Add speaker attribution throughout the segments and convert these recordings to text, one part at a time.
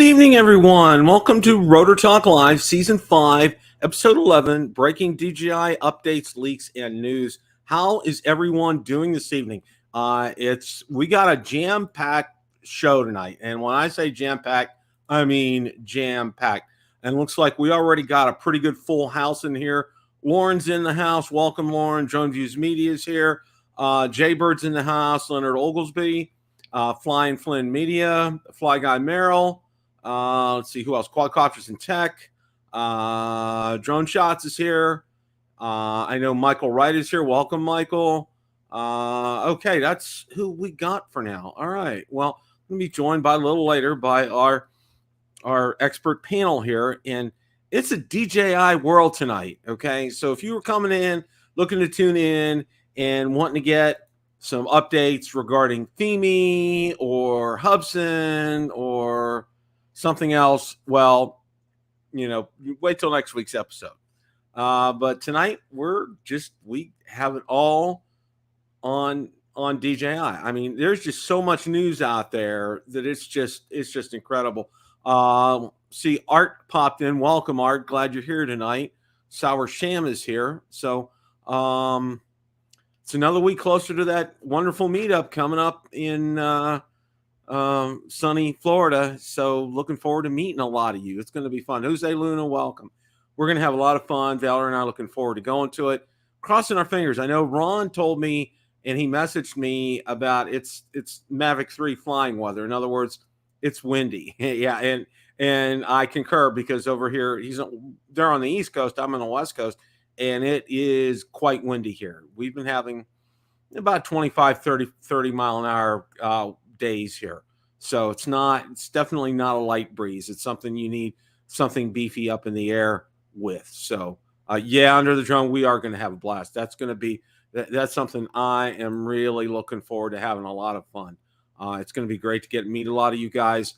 Speaker 1: evening, everyone. Welcome to Rotor Talk Live, Season 5, Episode 11, Breaking DJI Updates, Leaks, and News. How is everyone doing this evening? We got a jam-packed show tonight. And when I say jam-packed, I mean jam-packed. And looks like we already got a pretty good full house in here. Lauren's in the house. Welcome, Lauren. Drone Views Media is here. Jaybird's in the house. Leonard Oglesby. Flying Flynn Media. Fly Guy Merrill. Let's see who else. Quadcopters and Tech. Drone Shots is here. I know Michael Wright is here. Welcome, Michael. Okay, that's who we got for now. All right. Well, we'll be joined by a little later by our expert panel here, and it's a DJI world tonight. Okay, so if you were coming in looking to tune in and wanting to get some updates regarding Fimi or Hubsan or something else, well, you know, wait till next week's episode. But tonight we have it all on DJI. I mean, there's just so much news out there that it's just incredible. See, Art popped in. Welcome, Art. Glad you're here tonight. Sour Sham is here. So it's another week closer to that wonderful meetup coming up in sunny Florida. So looking forward to meeting a lot of you. It's going to be fun. Jose Luna, welcome. We're going to have a lot of fun. Valor and I are looking forward to going to it. Crossing our fingers. I know Ron told me, and he messaged me about it's Mavic 3 flying weather. In other words, it's windy. Yeah, and I concur because over here they're on the East Coast. I'm on the West Coast, and it is quite windy here. We've been having about 25, 30 mile an hour days here. So it's definitely not a light breeze. It's something you need something beefy up in the air with. So yeah, under the drone, we are going to have a blast. That's something I am really looking forward to having a lot of fun. It's going to be great to meet a lot of you guys,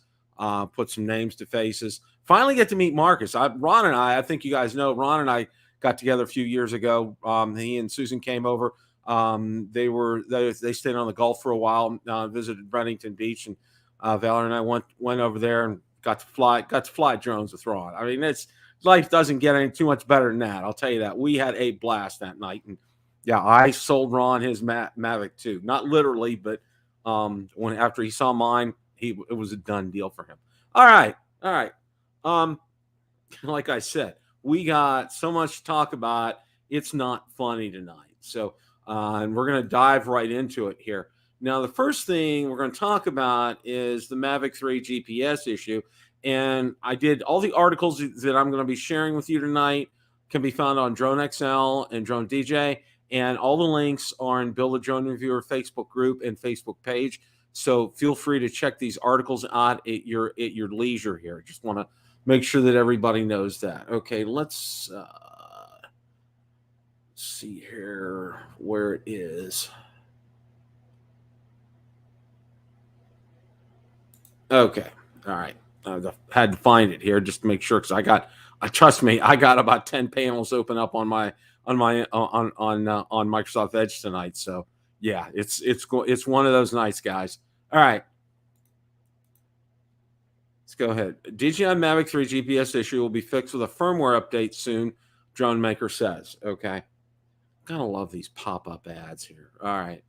Speaker 1: put some names to faces. Finally get to meet Marcus. Ron and I think you guys know, Ron and I got together a few years ago. He and Susan came over. They stayed on the Gulf for a while, visited Brenington Beach, and Valor and I went over there and got to fly drones with Ron. I mean, life doesn't get any too much better than that. I'll tell you that. We had a blast that night, and yeah, I sold Ron his Mavic too. Not literally, but after he saw mine, it was a done deal for him. All right. Like I said, we got so much to talk about. It's not funny tonight. So, and we're going to dive right into it here. Now, the first thing we're going to talk about is the Mavic 3 GPS issue. And I did all the articles that I'm going to be sharing with you tonight can be found on Drone XL and Drone DJ. And all the links are in Build a Drone Reviewer Facebook group and Facebook page. So feel free to check these articles out at your leisure here. Just want to make sure that everybody knows that. Okay, let's see here where it is. Okay, all right. I had to find it here just to make sure because trust me, I got about 10 panels open up on Microsoft Edge tonight. So yeah, it's one of those nights, guys. All right. Let's go ahead. DJI Mavic 3 GPS issue will be fixed with a firmware update soon, drone maker says. Okay. Gotta love these pop-up ads here. All right.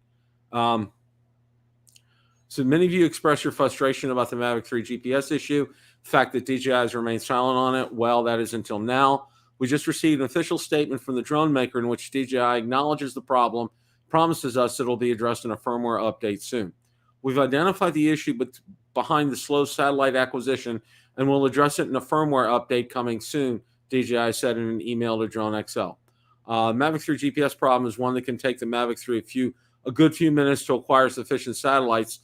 Speaker 1: So many of you express your frustration about the Mavic 3 GPS issue. The fact that DJI has remained silent on it, well, that is until now. We just received an official statement from the drone maker in which DJI acknowledges the problem, promises us it will be addressed in a firmware update soon. We've identified the issue behind the slow satellite acquisition and will address it in a firmware update coming soon, DJI said in an email to Drone XL. Mavic 3 GPS problem is one that can take the Mavic 3 a good few minutes to acquire sufficient satellites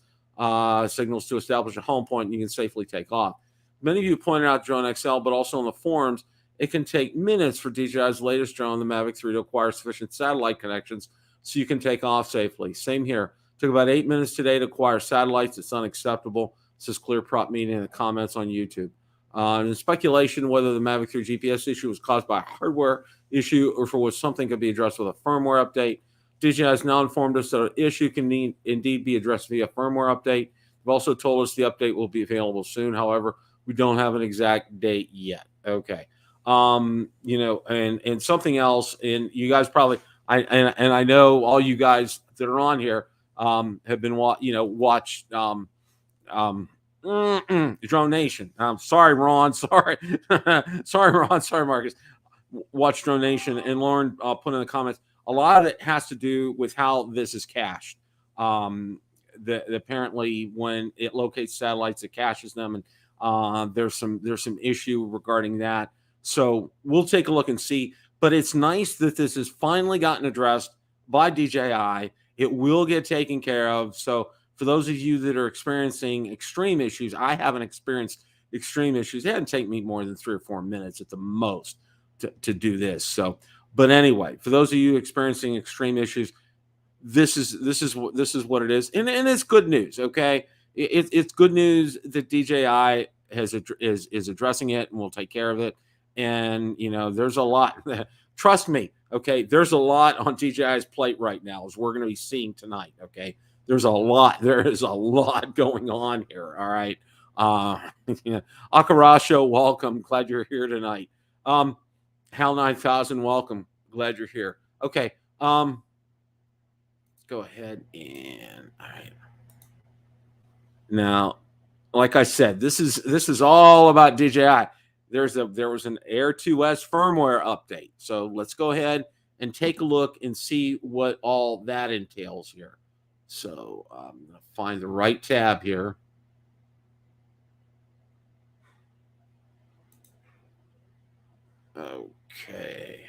Speaker 1: signals to establish a home point and you can safely take off. Many of you pointed out Drone XL, but also in the forums, it can take minutes for DJI's latest drone, the Mavic 3, to acquire sufficient satellite connections so you can take off safely. Same here. Took about 8 minutes today to acquire satellites. It's unacceptable, says Clear Prop Media in the comments on YouTube. And in speculation whether the Mavic 3 GPS issue was caused by a hardware issue or for which something could be addressed with a firmware update. DJI has now informed us that an issue can indeed be addressed via firmware update. They've also told us the update will be available soon. However, We don't have an exact date yet. Okay. And something else, and you guys probably, I know all you guys that are on here have been watched Drone Nation. Sorry, Ron. Sorry, sorry, Ron. Sorry, Marcus. Watch Drone Nation, and Lauren put in the comments. A lot of it has to do with how this is cached. Apparently, when it locates satellites, it caches them, and there's some issue regarding that. So we'll take a look and see. But it's nice that this has finally gotten addressed by DJI. It will get taken care of. So for those of you that are experiencing extreme issues, I haven't experienced extreme issues. It hadn't taken me more than 3 or 4 minutes at the most to do this. So, but anyway, for those of you experiencing extreme issues, this is what it is, and it's good news. Okay, it's good news that DJI is addressing it and will take care of it. And there's a lot. Trust me. Okay, there's a lot on DJI's plate right now, as we're going to be seeing tonight. Okay, there's a lot. There is a lot going on here. All right. Akarasho, welcome. Glad you're here tonight. Hal 9000, welcome. Glad you're here. Okay. Let's go ahead and all right. Now, like I said, this is all about DJI. There was an Air 2S firmware update. So let's go ahead and take a look and see what all that entails here. So I'm going to find the right tab here. Okay.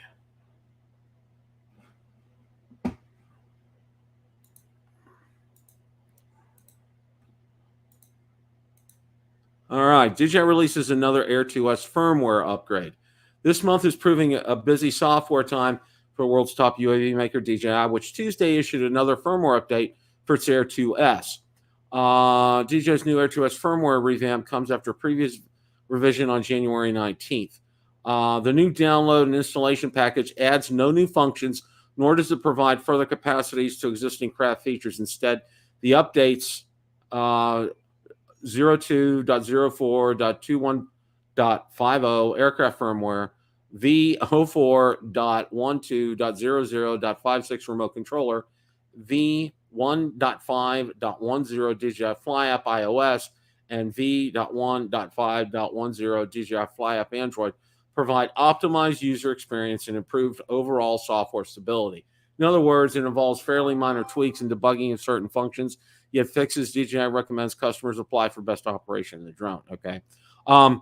Speaker 1: All right. DJI releases another Air 2S firmware upgrade. This month is proving a busy software time for world's top UAV maker DJI, which Tuesday issued another firmware update for its Air 2S. DJI's new Air 2S firmware revamp comes after a previous revision on January 19th. The new download and installation package adds no new functions, nor does it provide further capacities to existing craft features. Instead, the updates 02.04.21.50 aircraft firmware, V04.12.00.56 remote controller, V1.5.10 DJI Fly App iOS, and V.1.5.10 DJI Fly App Android provide optimized user experience and improved overall software stability. In other words, it involves fairly minor tweaks and debugging of certain functions, yet fixes DJI recommends customers apply for best operation of the drone. Okay. And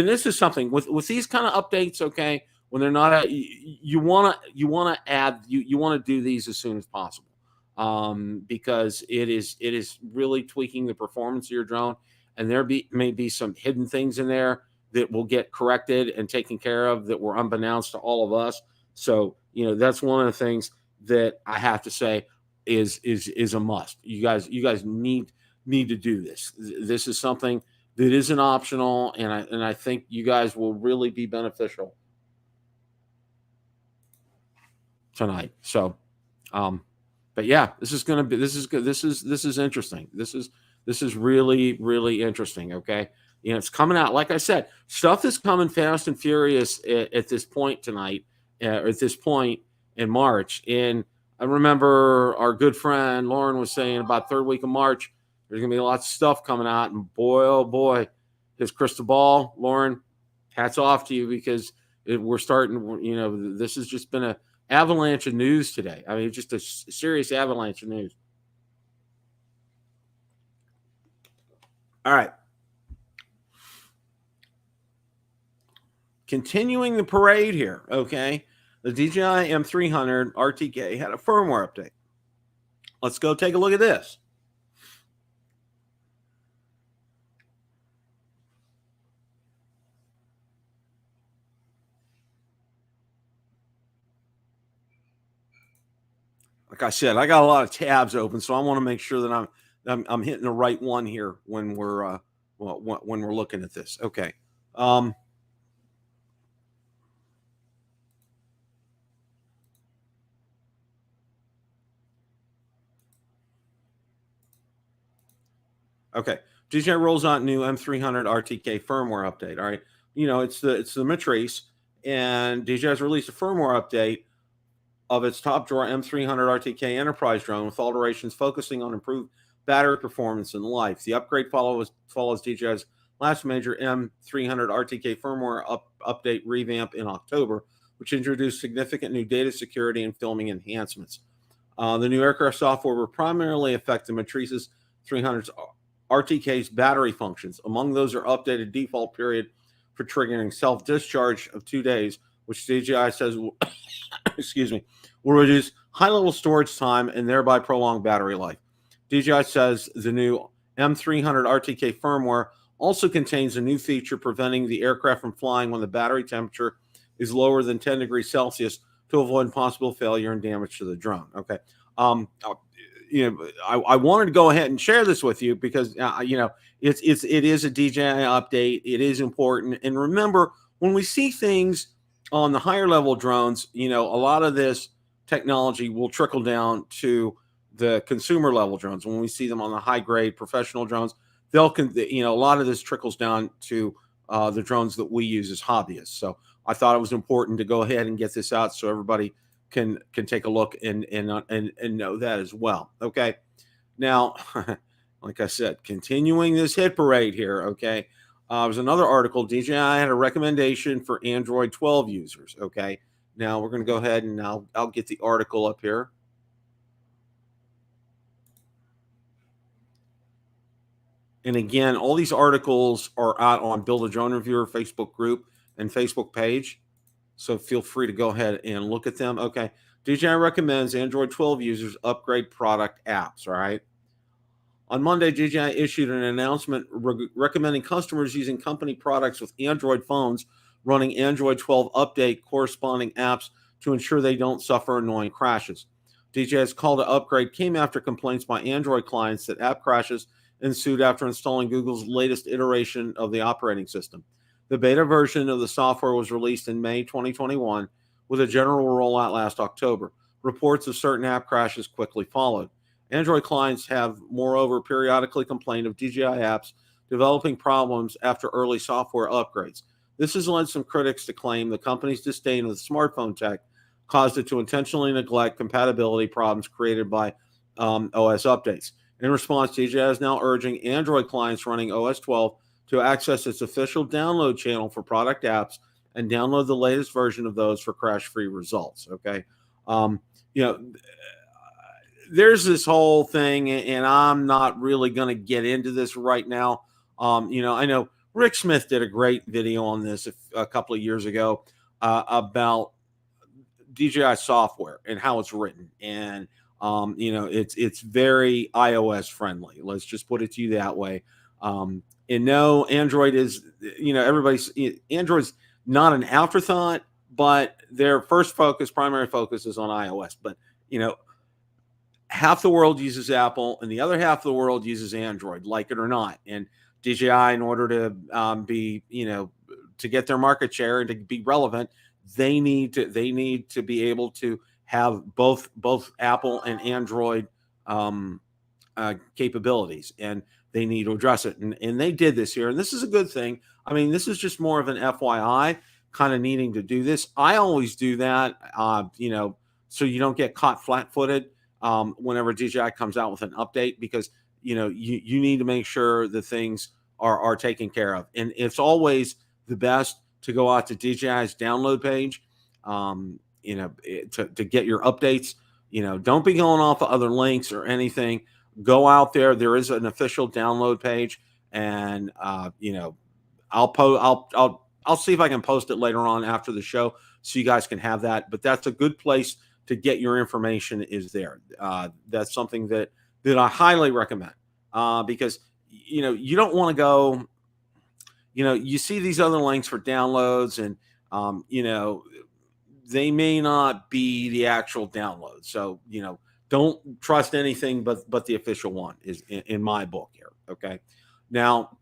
Speaker 1: this is something with these kind of updates. Okay. When they're not, you want to add, you want to do these as soon as possible. Because it is really tweaking the performance of your drone, and may be some hidden things in there that will get corrected and taken care of that were unbeknownst to all of us. So, that's one of the things that I have to say is a must. You guys need to do this. This is something that isn't optional, and I think you guys will really be beneficial tonight. So, but yeah, this is good. This is interesting. This is really, really interesting. Okay. It's coming out. Like I said, stuff is coming fast and furious at this point tonight, at this point in March. And I remember our good friend Lauren was saying about third week of March, there's going to be lots of stuff coming out. And boy, oh boy, his crystal ball, Lauren, hats off to you, because we're starting, this has just been a avalanche of news today. I mean, just a serious avalanche of news. All right. Continuing the parade here, okay? The DJI M300 RTK had a firmware update. Let's go take a look at this. Like I said, I got a lot of tabs open, so I want to make sure that I'm hitting the right one here when we're when we're looking at this. Okay. Okay. DJI rolls out new M300 RTK firmware update. All right. It's the Matrice, and DJI has released a firmware update of its top drawer M300 RTK enterprise drone with alterations focusing on improved battery performance and life. The upgrade follows DJI's last major M300 RTK firmware update revamp in October, which introduced significant new data security and filming enhancements. The new aircraft software will primarily affect the Matrice's 300's RTK's battery functions. Among those are updated default period for triggering self-discharge of 2 days, which DJI says will, excuse me, will reduce high-level storage time and thereby prolong battery life. DJI says the new M300 RTK firmware also contains a new feature preventing the aircraft from flying when the battery temperature is lower than 10 degrees Celsius to avoid possible failure and damage to the drone. Okay. I wanted to go ahead and share this with you because it is a DJI update. It is important, and remember, when we see things on the higher level drones, a lot of this technology will trickle down to the consumer level drones. When we see them on the high grade professional drones, a lot of this trickles down to the drones that we use as hobbyists. So I thought it was important to go ahead and get this out so everybody can take a look and know that as well. Okay. Now, like I said, continuing this hit parade here. Okay. There's another article. DJI had a recommendation for Android 12 users. Okay. Now we're going to go ahead and I'll get the article up here. And again, all these articles are out on Build a Drone Reviewer Facebook group and Facebook page. So feel free to go ahead and look at them. Okay. DJI recommends Android 12 users upgrade product apps. All right. On Monday, DJI issued an announcement recommending customers using company products with Android phones running Android 12 update corresponding apps to ensure they don't suffer annoying crashes. DJI's call to upgrade came after complaints by Android clients that app crashes ensued after installing Google's latest iteration of the operating system. The beta version of the software was released in May 2021 with a general rollout last October. Reports of certain app crashes quickly followed. Android clients have, moreover, periodically complained of DJI apps developing problems after early software upgrades. This has led some critics to claim the company's disdain of the smartphone tech caused it to intentionally neglect compatibility problems created by OS updates. In response, DJI is now urging Android clients running OS 12 to access its official download channel for product apps and download the latest version of those for crash-free results. Okay. There's this whole thing, and I'm not really going to get into this right now. I know Rick Smith did a great video on this a couple of years ago about DJI software and how it's written. And, it's very iOS friendly. Let's just put it to you that way. And no, Android is, Android's not an afterthought, but their primary focus is on iOS. But, half the world uses Apple and the other half of the world uses Android, like it or not. And DJI, in order to to get their market share and to be relevant, they need to be able to have both Apple and Android capabilities, and they need to address it. And they did this here, and this is a good thing. I mean, this is just more of an FYI, kind of needing to do this. I always do that, so you don't get caught flat-footed whenever DJI comes out with an update, because you need to make sure that things are taken care of. And it's always the best to go out to DJI's download page, to get your updates. Don't be going off of other links or anything. Go out there. There is an official download page, and I'll see if I can post it later on after the show so you guys can have that. But that's a good place to get your information, is there. That's something that I highly recommend, because you don't want to go. You see these other links for downloads, and they may not be the actual download. So don't trust anything but the official one, is in my book here. Okay, now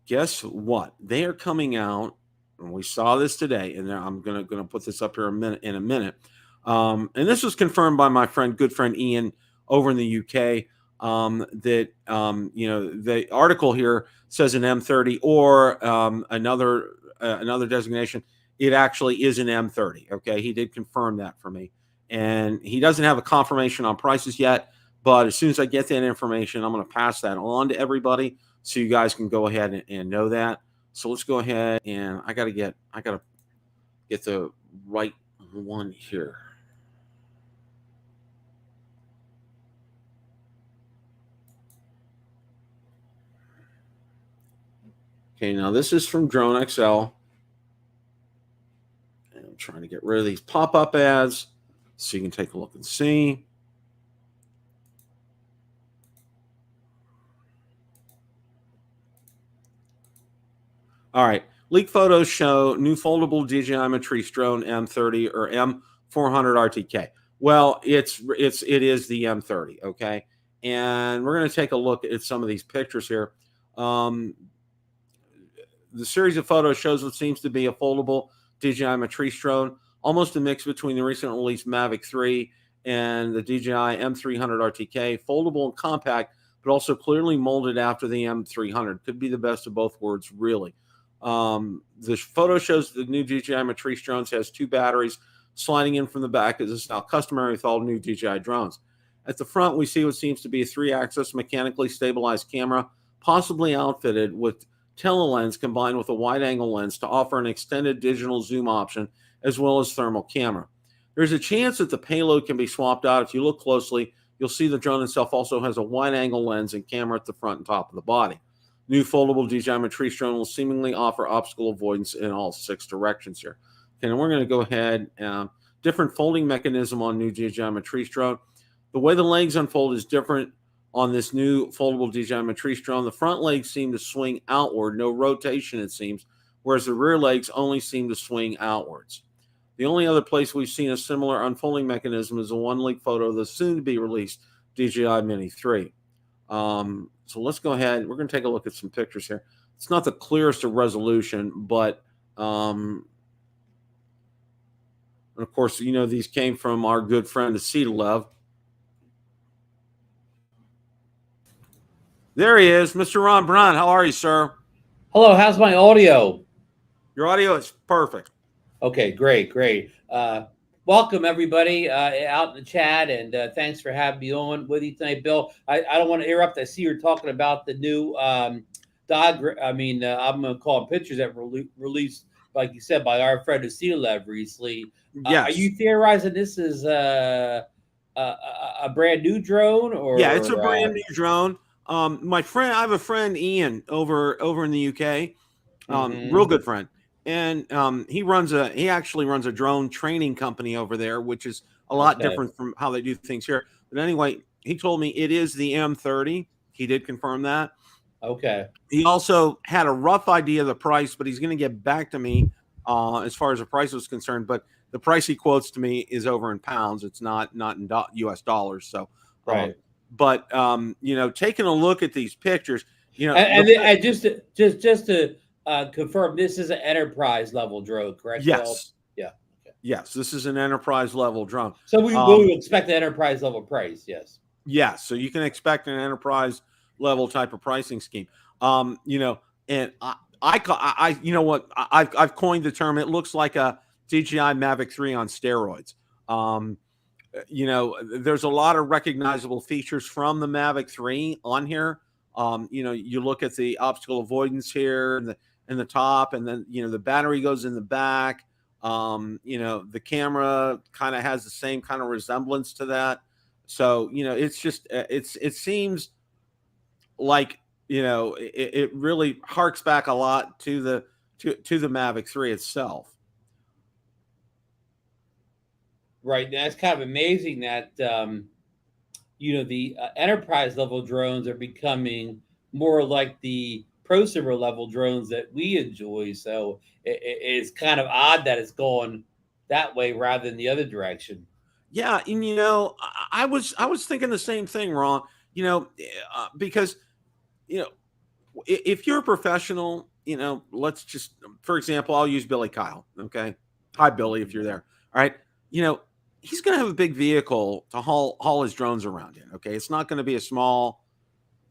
Speaker 1: guess what? They are coming out, and we saw this today. And I'm gonna put this up here in a minute. And this was confirmed by my good friend Ian over in the UK. The article here says an M30 or another designation. It actually is an M30. Okay, he did confirm that for me, and he doesn't have a confirmation on prices yet. But as soon as I get that information, I'm going to pass that on to everybody so you guys can go ahead and know that. So let's go ahead, and I got to get the right one here. Okay, now this is from Drone XL. And I'm trying to get rid of these pop-up ads so you can take a look and see. All right. Leaked photos show new foldable DJI Matrice Drone M30 or M400 RTK. Well, it is the M30, okay? And we're going to take a look at some of these pictures here. The series of photos shows what seems to be a foldable DJI Matrice Drone, almost a mix between the recent released Mavic 3 and the DJI M300 RTK, foldable and compact, but also clearly molded after the M300. Could be the best of both worlds, really. The photo shows the new DJI Matrice drones has 2 batteries sliding in from the back, as is now customary with all new DJI drones. At the front, we see what seems to be a 3-axis mechanically stabilized camera, possibly outfitted with telelens combined with a wide-angle lens to offer an extended digital zoom option as well as thermal camera. There's a chance that the payload can be swapped out. If you look closely, you'll see the drone itself also has a wide-angle lens and camera at the front and top of the body. New foldable DJI Matrice Drone will seemingly offer obstacle avoidance in all 6 directions here. Okay, and we're going to go ahead and different folding mechanism on new DJI Matrice Drone. The way the legs unfold is different on this new foldable DJI Matrice Drone. The front legs seem to swing outward, no rotation it seems, whereas the rear legs only seem to swing outwards. The only other place we've seen a similar unfolding mechanism is a one leak photo of the soon-to-be released DJI Mini 3. So let's go ahead. We're going to take a look at some pictures here. It's not the clearest of resolution, but and of course, you know, these came from our good friend, Acetylev. There he is, Mr. Ron Brown. How are you, sir?
Speaker 2: Hello, how's my audio?
Speaker 1: Your audio is perfect.
Speaker 2: Okay, great. Welcome, everybody, out in the chat, and thanks for having me on with you tonight, Bill. I don't want to interrupt. I see you're talking about the new diagram. I'm going to call them pictures that were released, like you said, by our friend Acetylev recently.
Speaker 1: Yes.
Speaker 2: Are you theorizing this is a brand new drone? Or
Speaker 1: yeah, it's a brand new drone. My friend, I have a friend, Ian, over in the UK, real good friend. And he actually runs a drone training company over there, which is a lot different from how they do things here. But anyway, he told me it is the M30. He did confirm that.
Speaker 2: Okay.
Speaker 1: He also had a rough idea of the price, but he's going to get back to me as far as the price was concerned. But the price he quotes to me is over in pounds. It's not in US dollars. So,
Speaker 2: right.
Speaker 1: But you know, taking a look at these pictures, you know,
Speaker 2: and just to confirm, this is an enterprise level drone, correct?
Speaker 1: Yes.
Speaker 2: Well, yeah.
Speaker 1: Okay. Yes, this is an enterprise level drone.
Speaker 2: So we will expect the enterprise level price. Yes.
Speaker 1: Yes. So you can expect an enterprise level type of pricing scheme. You know, and I you know what, I've coined the term. It looks like a DJI Mavic 3 on steroids. You know, there's a lot of recognizable features from the Mavic 3 on here. You know, you look at the obstacle avoidance here and in the top, and then, you know, the battery goes in the back. You know, the camera kind of has the same kind of resemblance to that. So, you know, it's just, it seems like, you know, it really harks back a lot to the Mavic 3 itself.
Speaker 2: Right. Now, it's kind of amazing that, you know, the enterprise level drones are becoming more like the prosumer level drones that we enjoy. So it's kind of odd that it's going that way rather than the other direction.
Speaker 1: Yeah, and you know, I was thinking the same thing, Ron. You know, because, you know, if you're a professional, you know, let's just, for example, I'll use Billy Kyle. Okay, hi Billy, if you're there. All right, you know, he's going to have a big vehicle to haul his drones around in. Okay, it's not going to be a small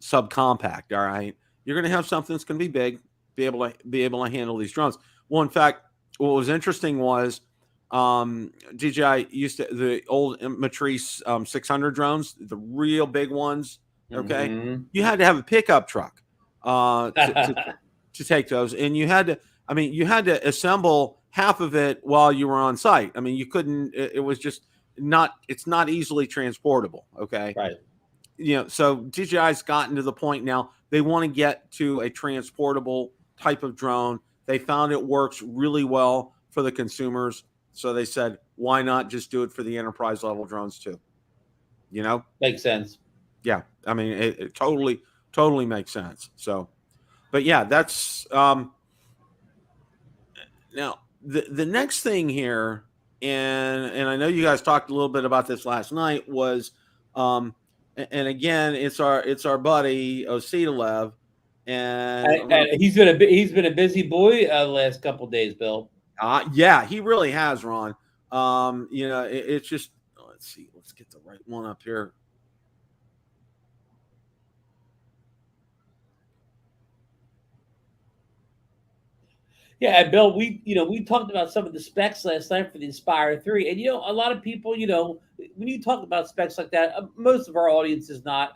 Speaker 1: subcompact. All right, you're going to have something that's going to be big, be able to handle these drones. Well, in fact, what was interesting was DJI used to the old Matrice 600 drones, the real big ones. Okay, you had to have a pickup truck to take those, and you had to assemble half of it while you were on site. I mean, you couldn't. It was just not. It's not easily transportable. Okay,
Speaker 2: Right.
Speaker 1: So DJI's gotten to the point now they want to get to a transportable type of drone. They found it works really well for the consumers, so they said, why not just do it for the enterprise level drones too?
Speaker 2: Makes sense.
Speaker 1: Yeah, I mean, it totally makes sense. So, but yeah, that's now the next thing here, and I know you guys talked a little bit about this last night, was and again, it's our buddy Ositalev,
Speaker 2: and he's been a busy boy the last couple of days, Bill.
Speaker 1: Yeah, he really has, Ron. It's just, let's see, let's get the right one up here.
Speaker 2: Yeah, Bill, we talked about some of the specs last night for the Inspire 3, and a lot of people, when you talk about specs like that, most of our audience is not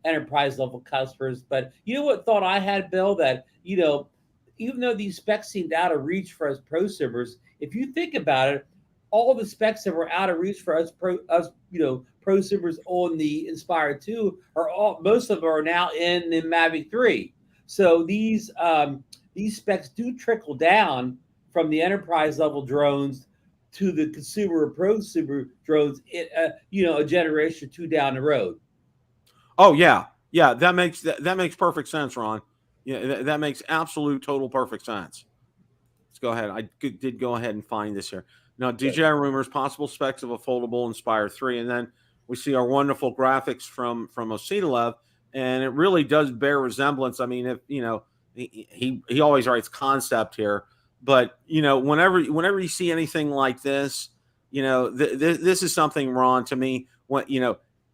Speaker 2: enterprise level customers. But you know what thought I had, Bill, that even though these specs seemed out of reach for us prosumers, if you think about it, all the specs that were out of reach for us prosumers on the Inspire 2 most of them are now in the Mavic 3. So these specs do trickle down from the enterprise level drones to the consumer or prosumer drones, a generation or two down the road.
Speaker 1: Oh yeah, that makes perfect sense, Ron. Yeah, that makes absolute total perfect sense. Let's go ahead. I did go ahead and find this here. Now, DJI rumors possible specs of a foldable Inspire 3, and then we see our wonderful graphics from Ositalev, and it really does bear resemblance. I mean, if he always writes concept here, but whenever you see anything like this, this is something, Ron, to me. When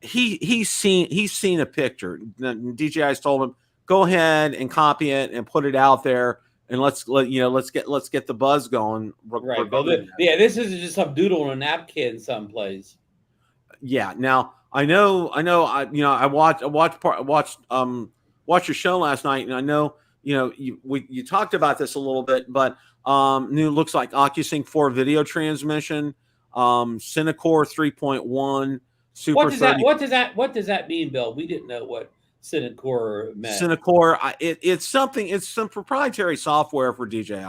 Speaker 1: he's seen a picture. DJI's told him, go ahead and copy it and put it out there, and let's get the buzz going.
Speaker 2: Right. This isn't just some doodle on a napkin someplace.
Speaker 1: Yeah. Now I know. I watched your show last night, and I know you talked about this a little bit, but new looks like OcuSync 4 video transmission, Cinecore 3.1.
Speaker 2: What does that mean, Bill? We didn't know what Cinecore meant.
Speaker 1: Cinecore, it's some proprietary software for DJI.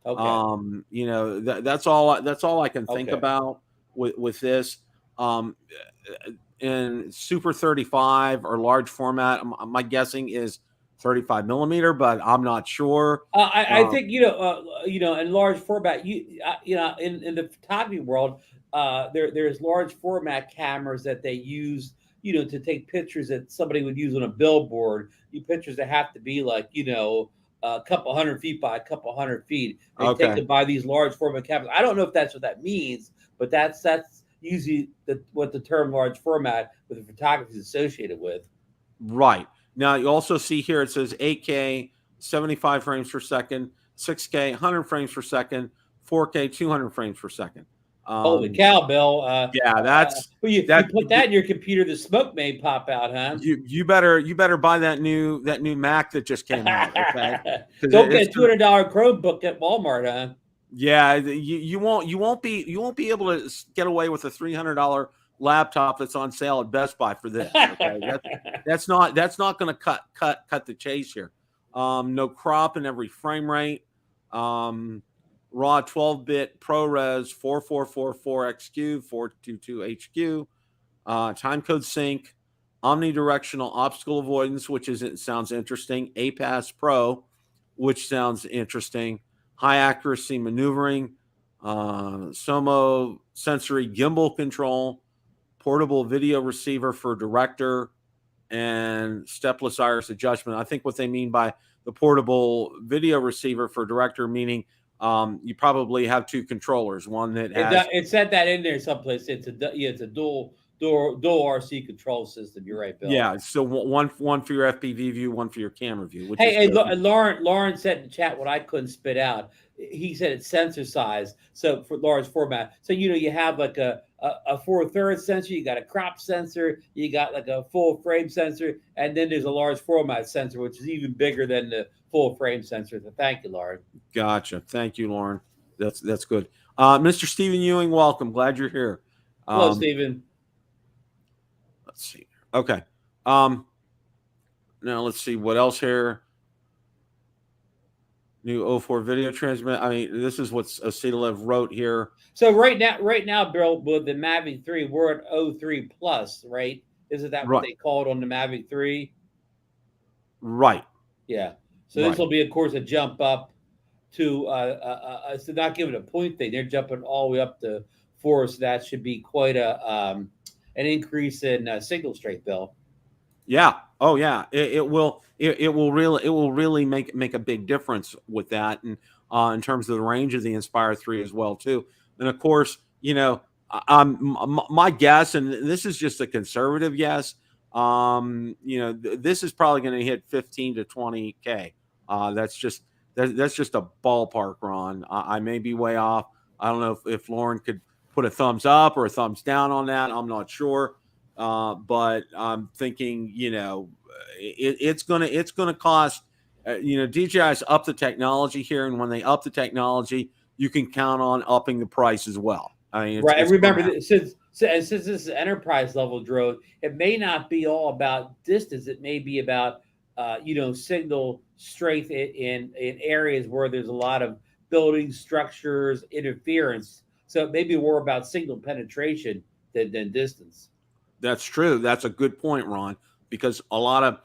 Speaker 2: Okay.
Speaker 1: That's all I can think about with this. In Super 35 or large format, my guessing is 35 millimeter, but I'm not sure.
Speaker 2: I think in large format, in the photography world, there's large format cameras that they use, to take pictures that somebody would use on a billboard. Pictures that have to be like, a couple 100 feet by a couple 100 feet. They take them by these large format cameras. I don't know if that's what that means, but that's usually what the term large format with the photography is associated with.
Speaker 1: Right. Now you also see here it says 8K 75 frames per second, 6K 100 frames per second, 4K 200 frames per second.
Speaker 2: Holy cow, Bill!
Speaker 1: That's
Speaker 2: you put that in your computer, the smoke may pop out, huh?
Speaker 1: You better buy that new Mac that just came out. Okay,
Speaker 2: don't get a $200 Chromebook at Walmart, huh?
Speaker 1: Yeah, you won't be able to get away with a $300 laptop that's on sale at Best Buy for this. Okay? that's not going to cut the chase here. No crop in every frame rate. Raw 12-bit ProRes 4444XQ 422HQ. Timecode sync, omnidirectional obstacle avoidance, which sounds interesting. APAS Pro, which sounds interesting. High accuracy maneuvering, Somo sensory gimbal control, portable video receiver for director, and stepless iris adjustment. I think what they mean by the portable video receiver for director, meaning you probably have two controllers. One that has
Speaker 2: It said that in there someplace. It's a dual RC control system. You're right, Bill.
Speaker 1: yeah. So one for your FPV view, one for your camera view. Which
Speaker 2: Hey,
Speaker 1: is good.
Speaker 2: Lauren said in the chat what I couldn't spit out. He said it's sensor size, so for large format. So you have like a 4/3 sensor, you got a crop sensor, you got like a full frame sensor, and then there's a large format sensor, which is even bigger than the full frame sensor. So thank you, Lauren.
Speaker 1: Gotcha. Thank you, Lauren. That's good. Mr. Stephen Ewing, welcome. Glad you're here.
Speaker 2: Hello, Stephen.
Speaker 1: Let's see. Okay. Now let's see what else here. New 04 video transmit. I mean, this is what Acetalev wrote here.
Speaker 2: So right now, Bill, with the Mavic 3, we're at 03 plus, right? Isn't that what they call it on the Mavic 3?
Speaker 1: Right.
Speaker 2: Yeah. So this will be, of course, a jump up to so not giving a point thing. They're jumping all the way up to 4, so that should be quite an increase in signal strength, Bill.
Speaker 1: Yeah. Oh, yeah. It will really make a big difference with that, and in terms of the range of the Inspire 3 as well too. And of course, my guess, and this is just a conservative guess, this is probably going to hit 15 to 20K. That's just a ballpark, Ron. I may be way off. I don't know if Lauren could put a thumbs up or a thumbs down on that. I'm not sure. But I'm thinking, it's gonna cost. DJI's up the technology here, and when they up the technology, you can count on upping the price as well. I mean,
Speaker 2: right. And remember, since this is an enterprise level drone, it may not be all about distance. It may be about signal strength in areas where there's a lot of building structures, interference. So it may be more about signal penetration than distance.
Speaker 1: That's true. That's a good point, Ron, because a lot of,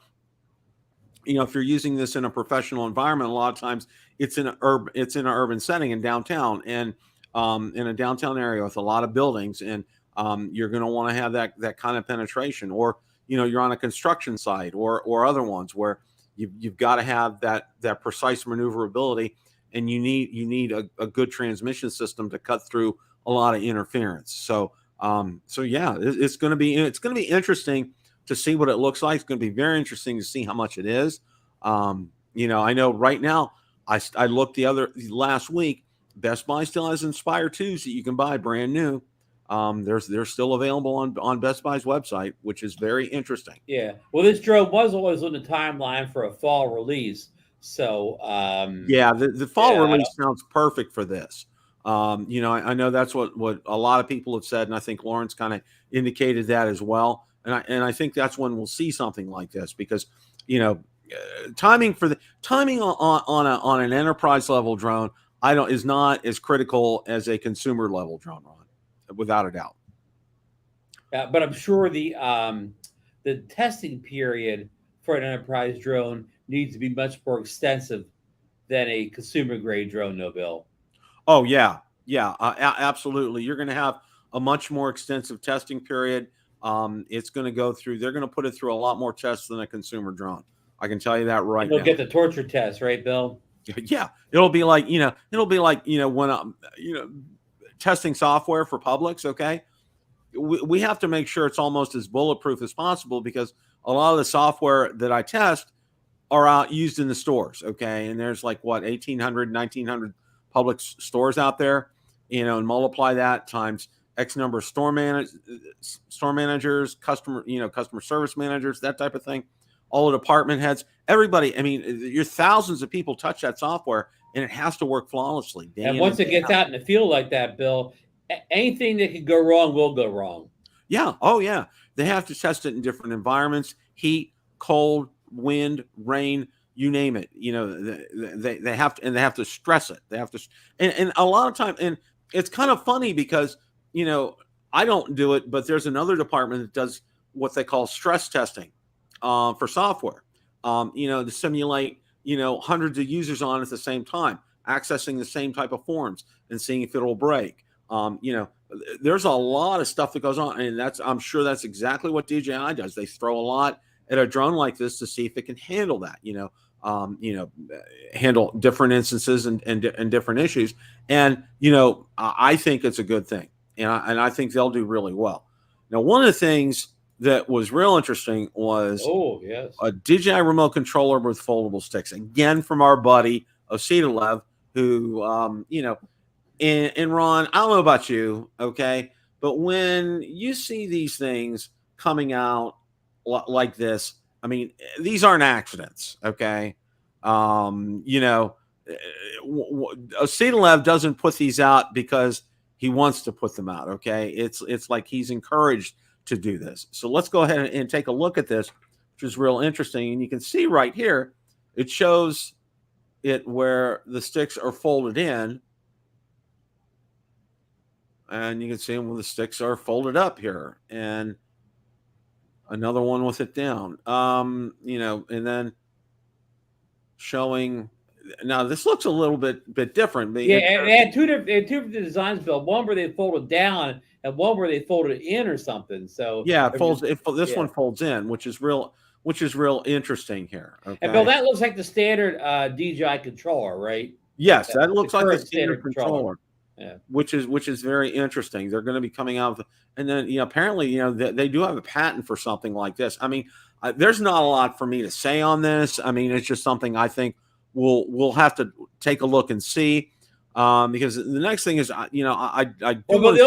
Speaker 1: if you're using this in a professional environment, a lot of times it's in an urban setting in downtown, and in a downtown area with a lot of buildings, and you're going to want to have that kind of penetration, or you're on a construction site or other ones where you've got to have that precise maneuverability, and you need a good transmission system to cut through a lot of interference. So yeah, it's going to be interesting to see what it looks like. It's going to be very interesting to see how much it is. I know right now, I looked last week, Best Buy still has Inspire 2s that you can buy brand new. They're still available on Best Buy's website, which is very interesting.
Speaker 2: Yeah. Well, this drone was always on the timeline for a fall release. So
Speaker 1: yeah, the fall release sounds perfect for this. I know that's what a lot of people have said, and I think Lawrence kind of indicated that as well. And I think that's when we'll see something like this, because timing on an enterprise level drone is not as critical as a consumer level drone, Ron, without a doubt.
Speaker 2: But I'm sure the testing period for an enterprise drone needs to be much more extensive than a consumer grade drone, no, Bill.
Speaker 1: Oh, yeah. Yeah, absolutely. You're going to have a much more extensive testing period. It's going to go through, they're going to put it through a lot more tests than a consumer drone. I can tell you that right now.
Speaker 2: They'll get the torture test, right, Bill?
Speaker 1: Yeah. It'll be like, when, testing software for Publix, okay? We have to make sure it's almost as bulletproof as possible, because a lot of the software that I test are used in the stores, okay? And there's like, 1,800, 1,900 Publix stores out there, and multiply that times X number of store managers, customer service managers, that type of thing, all the department heads, everybody. I mean, your thousands of people touch that software, and it has to work flawlessly.
Speaker 2: And once it gets out in the field like that, Bill, anything that could go wrong will go wrong.
Speaker 1: Yeah. Oh, yeah. They have to test it in different environments: heat, cold, wind, rain. You name it, they have to, and they have to stress it. They have to, and a lot of time, and it's kind of funny because, I don't do it, but there's another department that does what they call stress testing for software, to simulate, hundreds of users on at the same time, accessing the same type of forms and seeing if it'll break. There's a lot of stuff that goes on, and I'm sure that's exactly what DJI does. They throw a lot at a drone like this to see if it can handle that. you know, handle different instances and different issues. And, you know, I think it's a good thing. And I think they'll do really well. Now, one of the things that was real interesting was a DJI Remote Controller with foldable sticks. Again, from our buddy Osita, who, you know, and Ron, I don't know about you, okay, but when you see these things coming out like this, I mean, these aren't accidents, okay? You know, Osita doesn't put these out because he wants to put them out, okay? It's like he's encouraged to do this. So let's go ahead and take a look at this, which is real interesting. And you can see right here, it shows it where the sticks are folded in. And you can see them when the sticks are folded up here. And another one with it down. You know, and then showing. Now this looks a little bit different.
Speaker 2: Yeah, they had two different designs, Bill. One where they folded down, and one where they folded in or something. So
Speaker 1: yeah, it folds. This one folds in, which is real interesting here. Okay?
Speaker 2: And Bill, that looks like the standard DJI controller, right?
Speaker 1: Yes, that looks like the standard controller.
Speaker 2: Yeah.
Speaker 1: Which is very interesting. They're going to be coming out with, and then, you know, apparently, you know, they do have a patent for something like this. I mean, there's not a lot for me to say on this. I mean, it's just something I think we'll have to take a look and see, because the next thing is, you know,
Speaker 2: well, the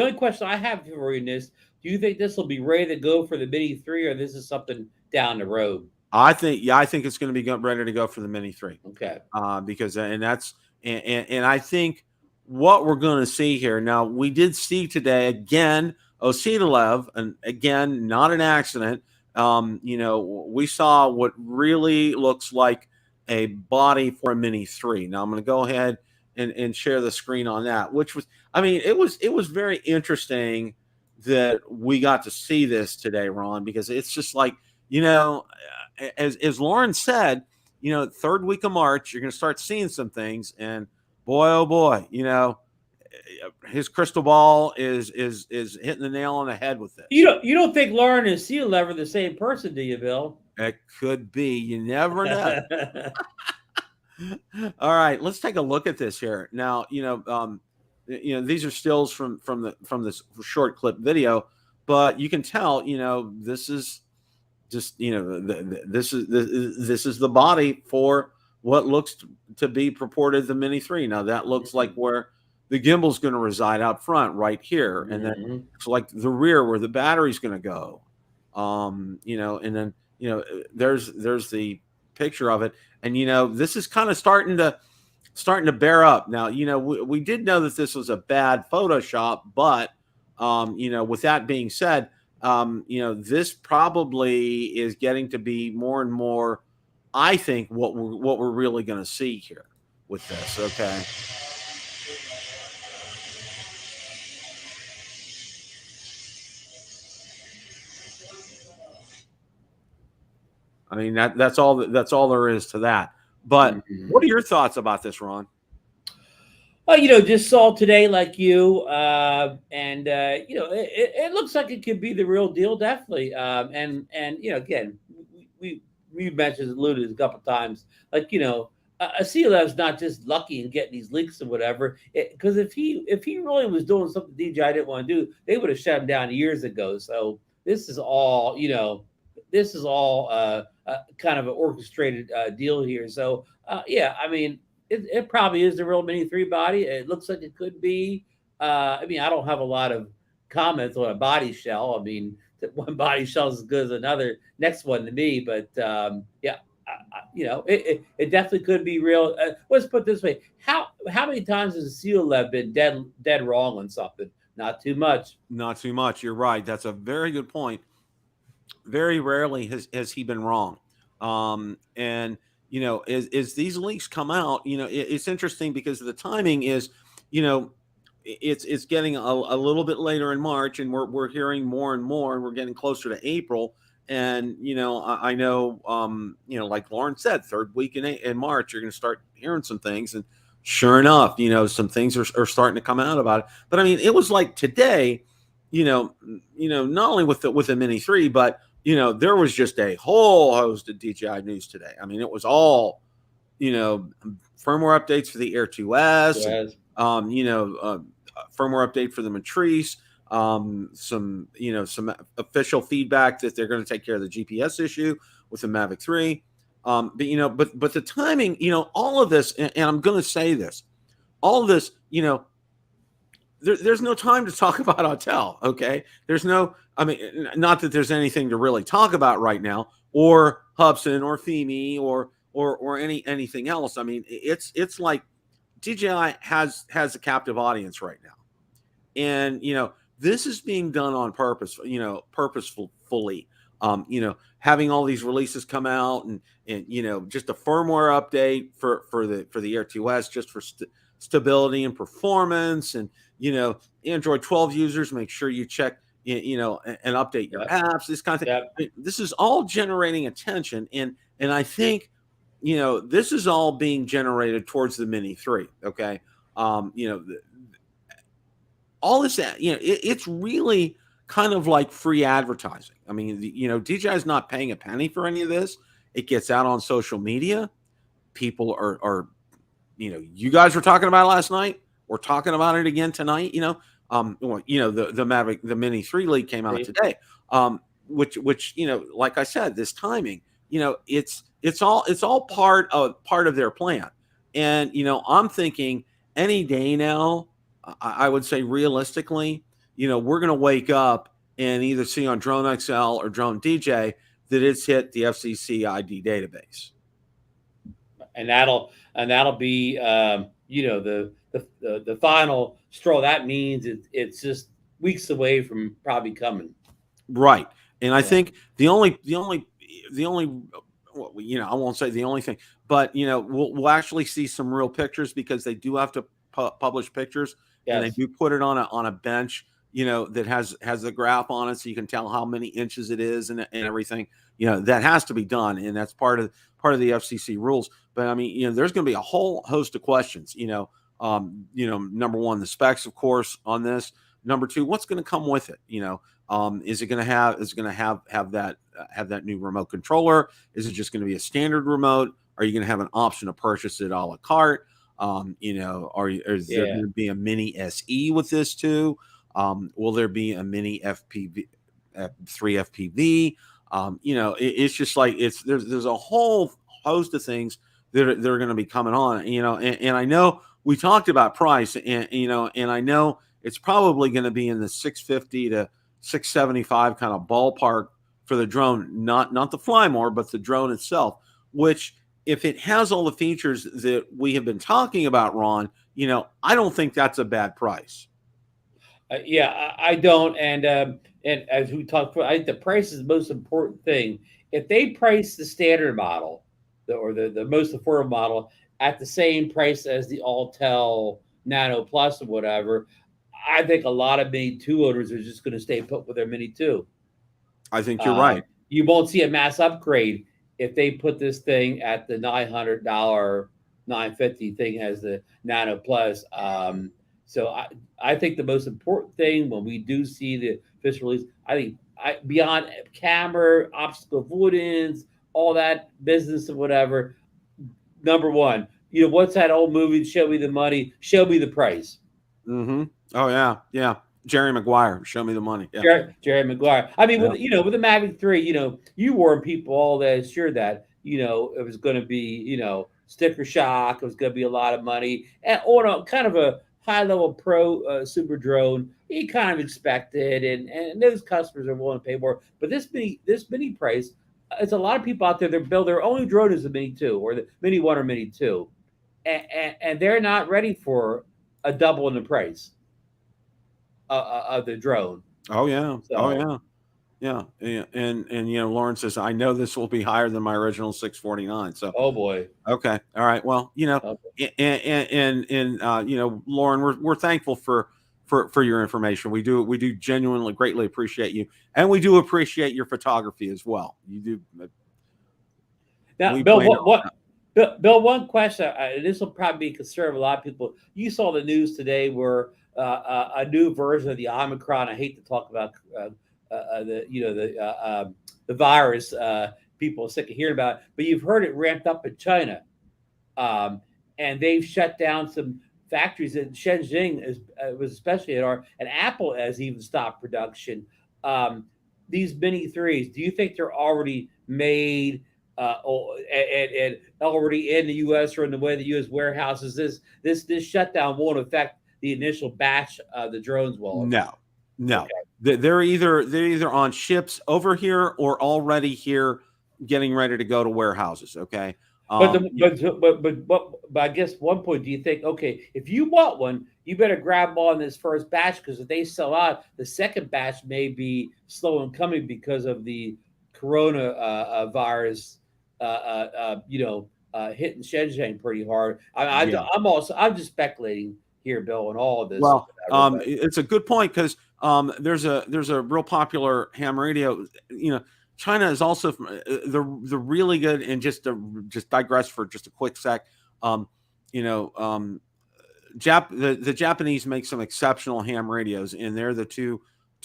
Speaker 2: only question I have for you is, do you think this will be ready to go for the Mini 3, or this is something down the road?
Speaker 1: I think it's going to be ready to go for the Mini 3.
Speaker 2: Okay.
Speaker 1: Because and I think what we're going to see here. Now, we did see today, again, Osita, and again, not an accident. You know, we saw what really looks like a body for a Mini 3. Now, I'm going to go ahead and share the screen on that, which was, I mean, it was very interesting that we got to see this today, Ron, because it's just like, you know, as Lauren said, you know, third week of March, you're going to start seeing some things, and boy, oh boy, you know, his crystal ball is hitting the nail on the head with this.
Speaker 2: You don't think Lauren and Osita are the same person, do you, Bill?
Speaker 1: It could be. You never know. All right, let's take a look at this here. Now, you know, these are stills from this short clip video, but you can tell, you know, this is just, you know, this is the body for what looks to be purported the Mini 3. Now that looks like where the gimbal's going to reside out front right here. And then it's like the rear where the battery's going to go. You know, and then, you know, there's the picture of it. And, you know, this is kind of starting to bear up. Now, you know, we did know that this was a bad Photoshop, but, you know, with that being said, you know, this probably is getting to be more and more, I think, what we're really going to see here with this. Okay. I mean, that's all there is to that. But what are your thoughts about this, Ron?
Speaker 2: Well, you know, just saw today like you, and you know, it looks like it could be the real deal, definitely. And you know, again, we mentioned, alluded a couple times, like, you know, Osita not just lucky in getting these leaks or whatever. Because if he really was doing something DJI didn't want to do, they would have shut him down years ago. So this is all, you know, kind of an orchestrated deal here. So yeah, I mean, it probably is the real Mini 3 body. It looks like it could be. I mean, I don't have a lot of comments on a body shell. I mean, one body shell is as good as another next one to me. But yeah, you know, it definitely could be real. Let's put it this way: how many times has Osita been dead wrong on something? Not too much.
Speaker 1: Not too much. You're right. That's a very good point. Very rarely has he been wrong. And you know, as these leaks come out, you know, it's interesting because the timing is, you know, it's getting a little bit later in March, and we're hearing more and more, and we're getting closer to April. And, you know, I know, you know, like Lauren said, third week in March, you're going to start hearing some things. And sure enough, you know, some things are starting to come out about it. But I mean, it was like today, you know, not only with the Mini 3, but there was just a whole host of DJI news today. I mean, it was all, firmware updates for the Air 2S, and, firmware update for the Matrice, some official feedback that they're going to take care of the GPS issue with the Mavic 3. But the timing, all of this, and I'm going to say this, all of this, there's no time to talk about Autel. Okay. Not that there's anything to really talk about right now, or Hubson or Fimi or anything else. I mean, it's like DJI has a captive audience right now. And, this is being done on purpose, purposefully, having all these releases come out and just a firmware update for the Air 2S, just for stability and performance. And, Android 12 users, make sure you check, and update your apps, this kind of thing. Yep. This is all generating attention. And I think, this is all being generated towards the Mini 3. Okay. All this, it's really kind of like free advertising. I mean, DJI is not paying a penny for any of this. It gets out on social media. People are you guys were talking about it last night. We're talking about it again tonight. The Mavic, the Mini 3 leak came out today. Which like I said, this timing, it's all part of their plan. And I'm thinking any day now, I would say realistically, we're going to wake up and either see on Drone XL or Drone DJ that it's hit the FCC ID database,
Speaker 2: and that'll be the final straw. That means it's just weeks away from probably coming.
Speaker 1: Right, and I think the only I won't say the only thing, but we'll actually see some real pictures, because they do have to publish pictures. Yes. And they do put it on a bench, that has the graph on it, so you can tell how many inches it is and everything. That has to be done, and that's part of the FCC rules. But I mean, there's going to be a whole host of questions. Number one, the specs, of course, on this. Number two, what's going to come with it? Is it going to have that new remote controller? Is it just going to be a standard remote? Are you going to have an option to purchase it a la carte? Is there going to be a Mini SE with this too? Will there be a Mini FPV, 3 FPV? It's just like there's a whole host of things that are going to be coming on. And I know we talked about price, and I know it's probably going to be in the $650 to $675 kind of ballpark for the drone, not the fly more, but the drone itself, which, if it has all the features that we have been talking about, Ron, I don't think that's a bad price.
Speaker 2: I don't. And as we talked about, I think the price is the most important thing. If they price the standard model or the most affordable model at the same price as the Autel Nano Plus or whatever, I think a lot of Mini 2 owners are just going to stay put with their Mini 2.
Speaker 1: I think you're right.
Speaker 2: You won't see a mass upgrade if they put this thing at the $900, $950 thing as the Nano Plus. So I think the most important thing when we do see the official release, I think beyond camera, obstacle avoidance, all that business or whatever, number one, what's that old movie? Show me the money, show me the price.
Speaker 1: Mm-hmm. Oh yeah. Jerry Maguire, show me the money. Yeah.
Speaker 2: Jerry Maguire. I mean, with the Mavic 3, you warned people all that, sure that it was going to be sticker shock. It was going to be a lot of money, and on a kind of a high level pro super drone, you kind of expected, and those customers are willing to pay more. But this mini price, it's a lot of people out there that build their only drone as the Mini 2 or the Mini 1 or Mini 2, and they're not ready for a double in the price of the drone.
Speaker 1: Oh yeah. So, yeah. And Lauren says, I know this will be higher than my original 649. So
Speaker 2: oh boy.
Speaker 1: Okay. All right. Well, Lauren, we're thankful for your information. We do genuinely greatly appreciate you, and we do appreciate your photography as well. You do.
Speaker 2: Now, Bill, Bill, one question. This will probably be concern of a lot of people. You saw the news today where a new version of the Omicron. I hate to talk about the virus. People are sick of hearing about it, but you've heard it ramped up in China, and they've shut down some factories in Shenzhen. Was especially and Apple has even stopped production. These Mini 3s, do you think they're already made and already in the U.S. or in the way the U.S. warehouses? This shutdown won't affect the initial batch of the drones, will it?
Speaker 1: No.
Speaker 2: Okay.
Speaker 1: They're either on ships over here or already here, getting ready to go to warehouses. Okay.
Speaker 2: But I guess one point, do you think, okay, if you want one, you better grab them on this first batch, because if they sell out, the second batch may be slow in coming because of the corona virus, hitting Shenzhen pretty hard. I'm just speculating here, Bill, on all of this.
Speaker 1: Well, it's a good point, because there's a real popular ham radio. China is also the really good, and just digress for just a quick sec. The Japanese make some exceptional ham radios, and they're the two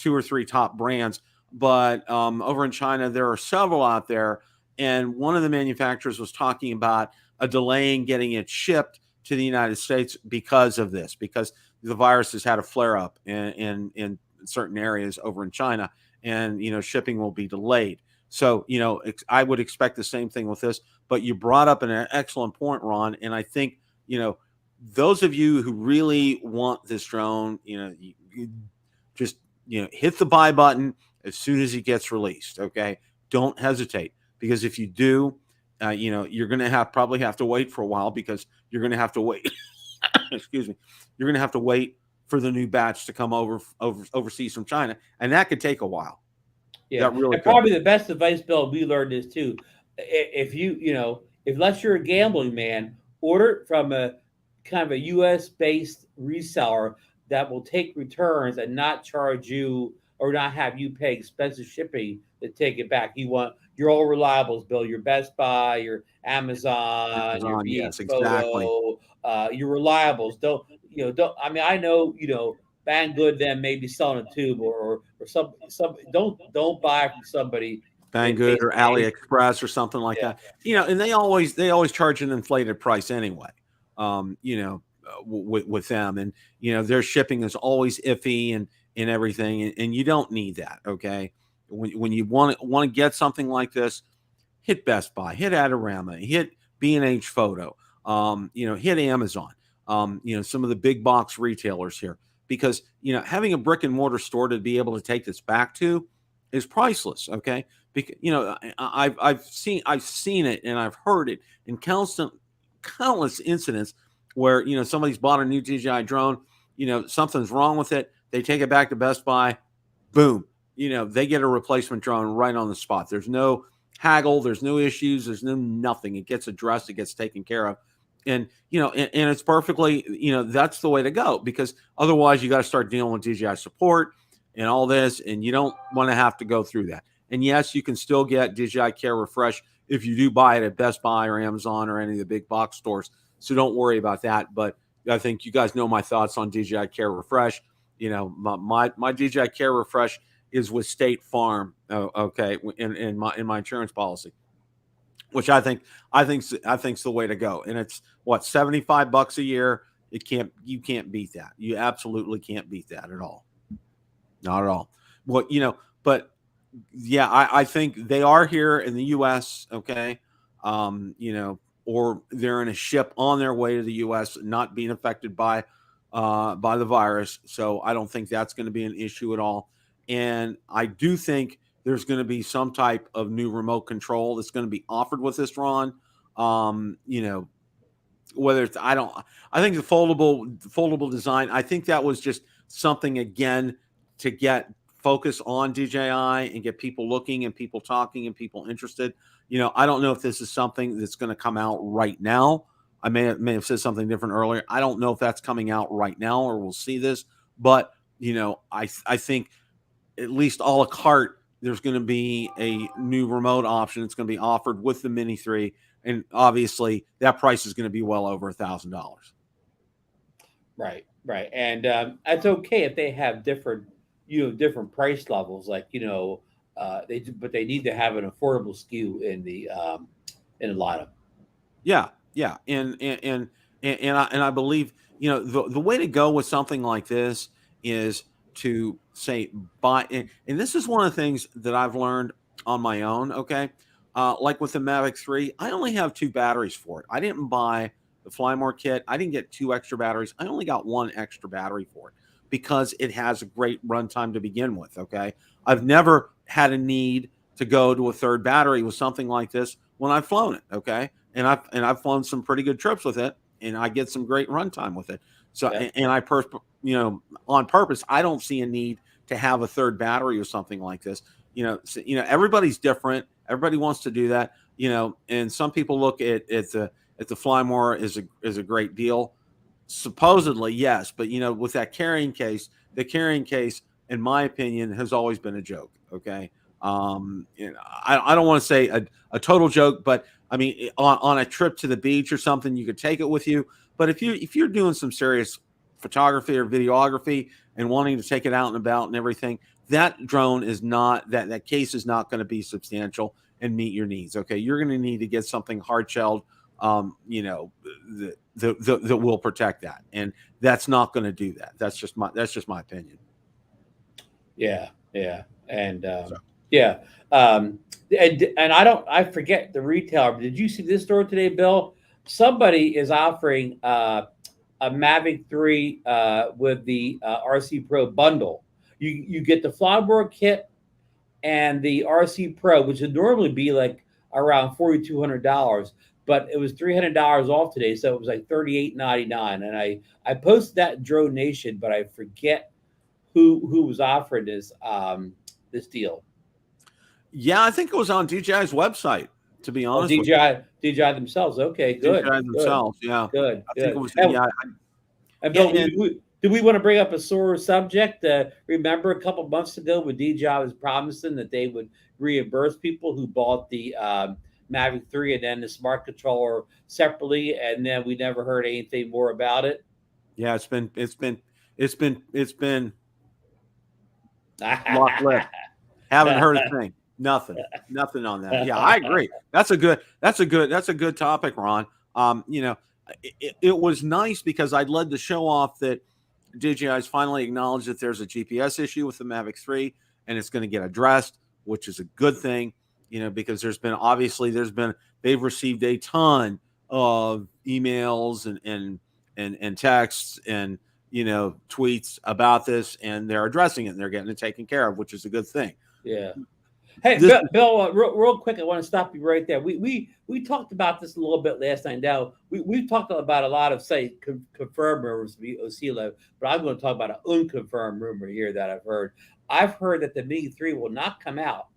Speaker 1: or three top brands. But over in China, there are several out there, and one of the manufacturers was talking about a delay in getting it shipped to the United States because of this, because the virus has had a flare up in certain areas over in China, and shipping will be delayed. So I would expect the same thing with this. But you brought up an excellent point, Ron, and I think those of you who really want this drone, you just hit the buy button as soon as it gets released. Okay, don't hesitate, because if you do, you're going to probably have to wait for a while, because you're going to have to wait. Excuse me. You're going to have to wait for the new batch to come overseas from China, and that could take a while.
Speaker 2: Yeah, really probably the best advice, Bill, we learned is too. If unless you're a gambling man, order from a kind of a U.S. based reseller that will take returns and not charge you or not have you pay expensive shipping to take it back. You want your old reliables, Bill, your Best Buy, your Amazon, your
Speaker 1: yes,
Speaker 2: Photo,
Speaker 1: exactly.
Speaker 2: Your reliables. Don't. I mean, I know, Banggood then maybe selling a tube or some. Don't buy from somebody.
Speaker 1: Banggood or AliExpress or something like that. And they always charge an inflated price anyway. With them, and their shipping is always iffy and everything, and you don't need that. Okay, when you want to get something like this, hit Best Buy, hit Adorama, hit B&H Photo, hit Amazon, some of the big box retailers here, because having a brick and mortar store to be able to take this back to is priceless. Okay, because I've seen it, and I've heard it in countless incidents where somebody's bought a new DJI drone, something's wrong with it, they take it back to Best Buy, boom, they get a replacement drone right on the spot. There's no haggle, there's no issues, there's no nothing. It gets addressed, it gets taken care of. And and it's perfectly, that's the way to go, because otherwise you got to start dealing with DJI support and all this, and you don't want to have to go through that. And yes, you can still get DJI Care Refresh if you do buy it at Best Buy or Amazon or any of the big box stores. So don't worry about that. But I think you guys know my thoughts on DJI Care Refresh. My DJI Care Refresh is with State Farm, okay, in my insurance policy, which I think's the way to go. And it's what, $75 a year. You can't beat that. You absolutely can't beat that at all. Not at all. Well, but yeah, I think they are here in the U.S. Okay, or they're in a ship on their way to the U.S., not being affected by the virus. So I don't think that's going to be an issue at all. And I do think there's going to be some type of new remote control that's going to be offered with this, Ron. Whether it's, I think the foldable design, I think that was just something, again, to get focus on DJI and get people looking and people talking and people interested. I don't know if this is something that's going to come out right now. I may have said something different earlier. I don't know if that's coming out right now or we'll see this, but I think at least a la carte, there's going to be a new remote option. It's going to be offered with the Mini 3, and obviously that price is going to be well over $1,000.
Speaker 2: Right, and it's okay if they have different, different price levels. Like but they need to have an affordable SKU in the lineup.
Speaker 1: Yeah, yeah, and I believe the way to go with something like this is to say buy. And this is one of the things that I've learned on my own. Okay, like with the Mavic 3, I only have 2 batteries for it. I didn't buy the Fly More kit. I didn't get 2 extra batteries. I only got 1 extra battery for it because it has a great runtime to begin with. Okay, I've never had a need to go to a 3rd battery with something like this when I've flown it. Okay, and I've flown some pretty good trips with it, and I get some great runtime with it. So,
Speaker 2: Yeah.
Speaker 1: and I on purpose, I don't see a need to have a 3rd battery or something like this. Everybody's different. Everybody wants to do that. And some people look at the Fly More is a great deal. Supposedly, yes, but with that carrying case, in my opinion, has always been a joke. Okay. I don't want to say a total joke, but I mean, on a trip to the beach or something, you could take it with you. But if you're doing some serious photography or videography and wanting to take it out and about and everything, that drone is not that case is not going to be substantial and meet your needs. Okay, you're going to need to get something hard shelled, that will protect that, and that's not going to do that. That's just my opinion.
Speaker 2: Yeah, yeah, and
Speaker 1: So.
Speaker 2: yeah, and I forget the retailer. But did you see this store today, Bill? Somebody is offering a Mavic 3 with the RC Pro bundle. You get the Flyborough kit and the RC Pro, which would normally be like around $4,200, but it was $300 off today, so it was like $38.99. And I posted that in Drone Nation, but I forget who was offering this deal.
Speaker 1: Yeah, I think it was on DJI's website. To be honest,
Speaker 2: DJI themselves. Okay, good.
Speaker 1: DJI themselves.
Speaker 2: Good,
Speaker 1: yeah,
Speaker 2: good.
Speaker 1: I think it was.
Speaker 2: And,
Speaker 1: Yeah,
Speaker 2: and Bill,
Speaker 1: yeah,
Speaker 2: do we want to bring up a sore subject? Remember a couple months ago when DJI was promising that they would reimburse people who bought the Mavic 3 and then the smart controller separately, and then we never heard anything more about it.
Speaker 1: Yeah, it's been locked lip. Haven't heard a thing. Nothing on that. Yeah, I agree. That's a good topic, Ron. It was nice because I'd led to show off that DJI's finally acknowledged that there's a GPS issue with the Mavic 3 and it's going to get addressed, which is a good thing, because they've received a ton of emails and texts and tweets about this, and they're addressing it and they're getting it taken care of, which is a good thing.
Speaker 2: Yeah. Hey, Bill, real quick, I want to stop you right there. We talked about this a little bit last night. Now, we've talked about a lot of, say, confirmed rumors to be OC level, but I'm going to talk about an unconfirmed rumor here that I've heard. I've heard that the Mini 3 will not come out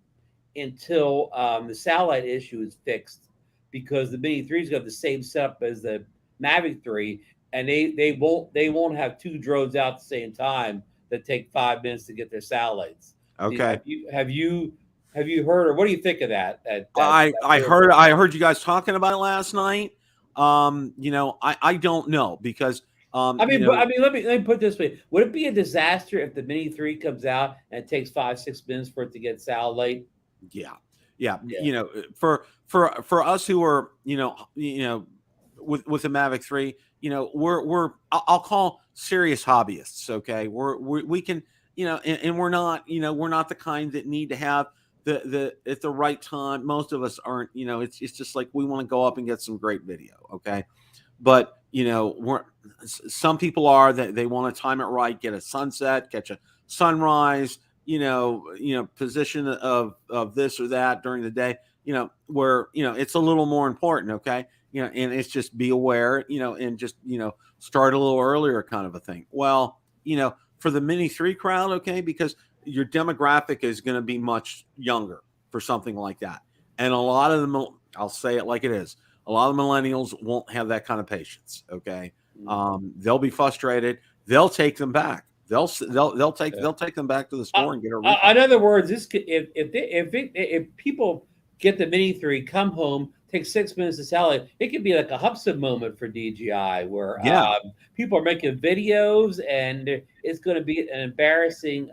Speaker 2: until the satellite issue is fixed, because the Mini 3 is going to have the same setup as the Mavic 3, and they won't have 2 drones out at the same time that take 5 minutes to get their satellites.
Speaker 1: Okay.
Speaker 2: Have you heard, or what do you think of that?
Speaker 1: I heard you guys talking about it last night. I don't know, because
Speaker 2: let me put it this way: would it be a disaster if the Mini 3 comes out and it takes 5-6 minutes for it to get satellite?
Speaker 1: Yeah. For us who are with the Mavic 3, I'll call serious hobbyists. Okay, we can and we're not the kind that need to have the at the right time. Most of us aren't. It's just like we want to go up and get some great video. Okay, but some people are that they want to time it right, get a sunset, catch a sunrise, position of this or that during the day, where it's a little more important. Okay, and it's just be aware, and just start a little earlier, kind of a thing. Well, for the Mini 3 crowd, okay, because your demographic is going to be much younger for something like that. And a lot of them, I'll say it like it is, a lot of millennials won't have that kind of patience, okay? They'll be frustrated. They'll take them back. They'll take them back to the store and get a refund.
Speaker 2: In other words, if people get the Mini 3, come home, take 6 minutes to satellite, it could be like a Hubson moment for DJI, where people are making videos, and it's going to be an embarrassing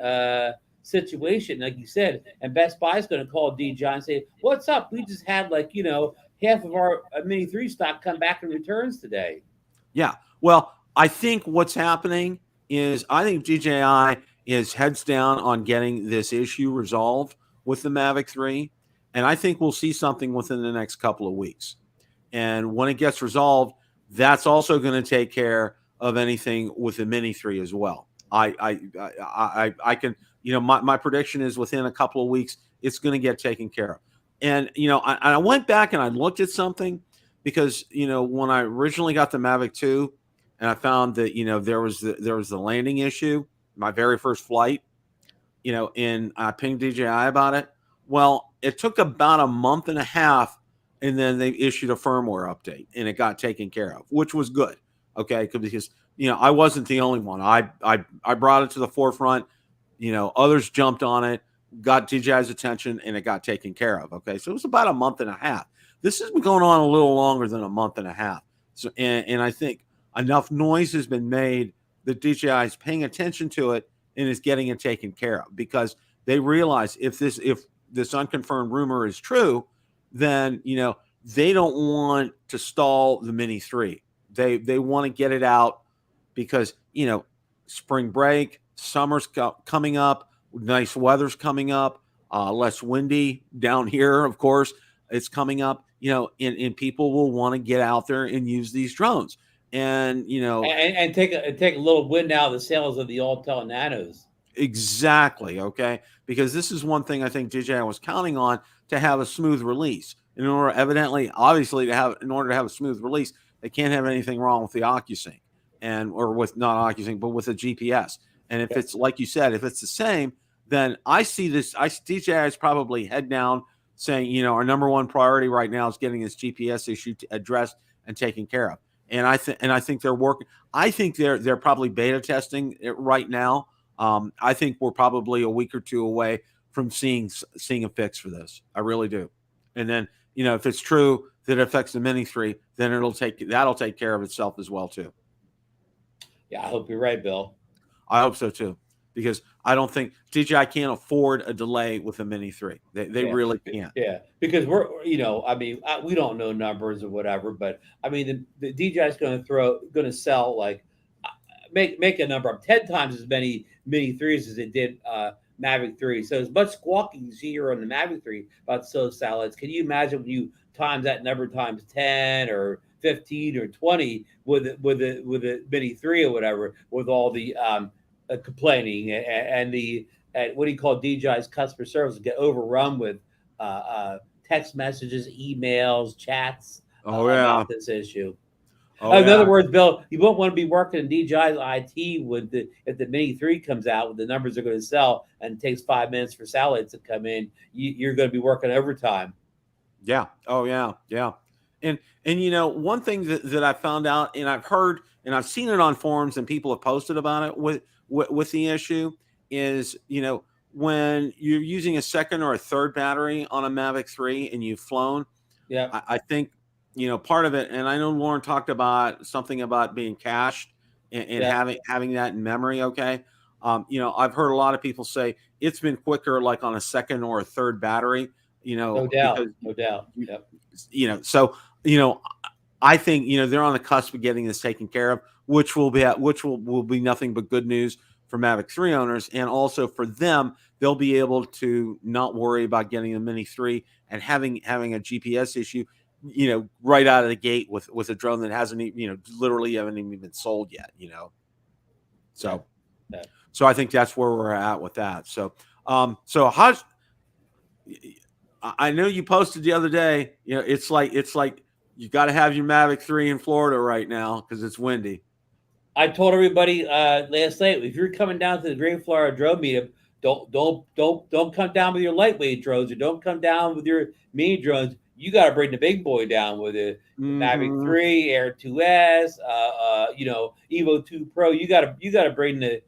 Speaker 2: situation, like you said, and Best Buy is going to call DJI and say, "What's up? We just had half of our Mini 3 stock come back in returns today."
Speaker 1: Yeah. Well, I think what's happening is I think DJI is heads down on getting this issue resolved with the Mavic 3. And I think we'll see something within the next couple of weeks. And when it gets resolved, that's also going to take care of anything with the Mini 3 as well. I can, my prediction is within a couple of weeks, it's going to get taken care of. And, I went back and I looked at something because, when I originally got the Mavic 2 and I found that, there was the landing issue, my very first flight, and I pinged DJI about it. Well, it took about a month and a half, and then they issued a firmware update and it got taken care of, which was good. Okay. Because, I wasn't the only one. I brought it to the forefront, others jumped on it, got DJI's attention, and it got taken care of. Okay. So it was about a month and a half. This has been going on a little longer than a month and a half. So, and I think enough noise has been made that DJI is paying attention to it and is getting it taken care of, because they realize if this unconfirmed rumor is true, then, they don't want to stall the Mini 3. They want to get it out because, spring break, summer's coming up, nice weather's coming up, less windy down here, of course, it's coming up, and people will want to get out there and use these drones. And,
Speaker 2: and take a little wind out of the sails of the Altel Nanos.
Speaker 1: Exactly. Okay. Because this is one thing I think DJI was counting on to have a smooth release. In order to have a smooth release, they can't have anything wrong with the OcuSync or with not OcuSync, but with a GPS. And if it's like you said, if it's the same, then I see DJI is probably head down saying, our number one priority right now is getting this GPS issue addressed and taken care of. And I think they're working. I think they're probably beta testing it right now. I think we're probably a week or two away from seeing a fix for this. I really do. And then, if it's true that it affects the Mini 3, then that'll take care of itself as well too.
Speaker 2: Yeah, I hope you're right, Bill.
Speaker 1: I hope so too, because I don't think DJI can't afford a delay with the Mini 3. They really can't.
Speaker 2: Yeah, because we don't know numbers or whatever, but I mean, the DJI is going to sell make a number of 10 times as many Mini 3s as it did Mavic 3. So as much squawking you see here on the Mavic 3 about satellites, can you imagine when you times that number times 10 or 15 or 20 with the Mini 3 or whatever, with all the complaining and the what do you call DJI's customer service get overrun with text messages, emails, chats about this issue. In other words, Bill, you won't want to be working in DJI's IT if the Mini 3 comes out with the numbers they're going to sell and it takes 5 minutes for satellites to come in. You're going to be working overtime.
Speaker 1: Yeah. Oh, yeah. Yeah. And one thing that I found out, and I've heard, and I've seen it on forums and people have posted about it with the issue is, when you're using a second or a third battery on a Mavic 3 and you've flown, I think, part of it, and I know Lauren talked about something about being cached and having that in memory. Okay. I've heard a lot of people say it's been quicker, like on a second or a third battery,
Speaker 2: no doubt.
Speaker 1: Yep. So, I think, they're on the cusp of getting this taken care of, which will be nothing but good news for Mavic 3 owners. And also for them, they'll be able to not worry about getting a Mini 3 and having a GPS issue, right out of the gate with a drone that hasn't, literally haven't even been sold yet, So, so I think that's where we're at with that. So, I know you posted the other day, it's like you got to have your Mavic 3 in Florida right now because it's windy.
Speaker 2: I told everybody last night, if you're coming down to the Great Florida Drone Meetup, don't come down with your lightweight drones or don't come down with your mini drones. You got to bring the big boy down with it. Mavic 3, Air 2S, Evo 2 Pro. You got to bring the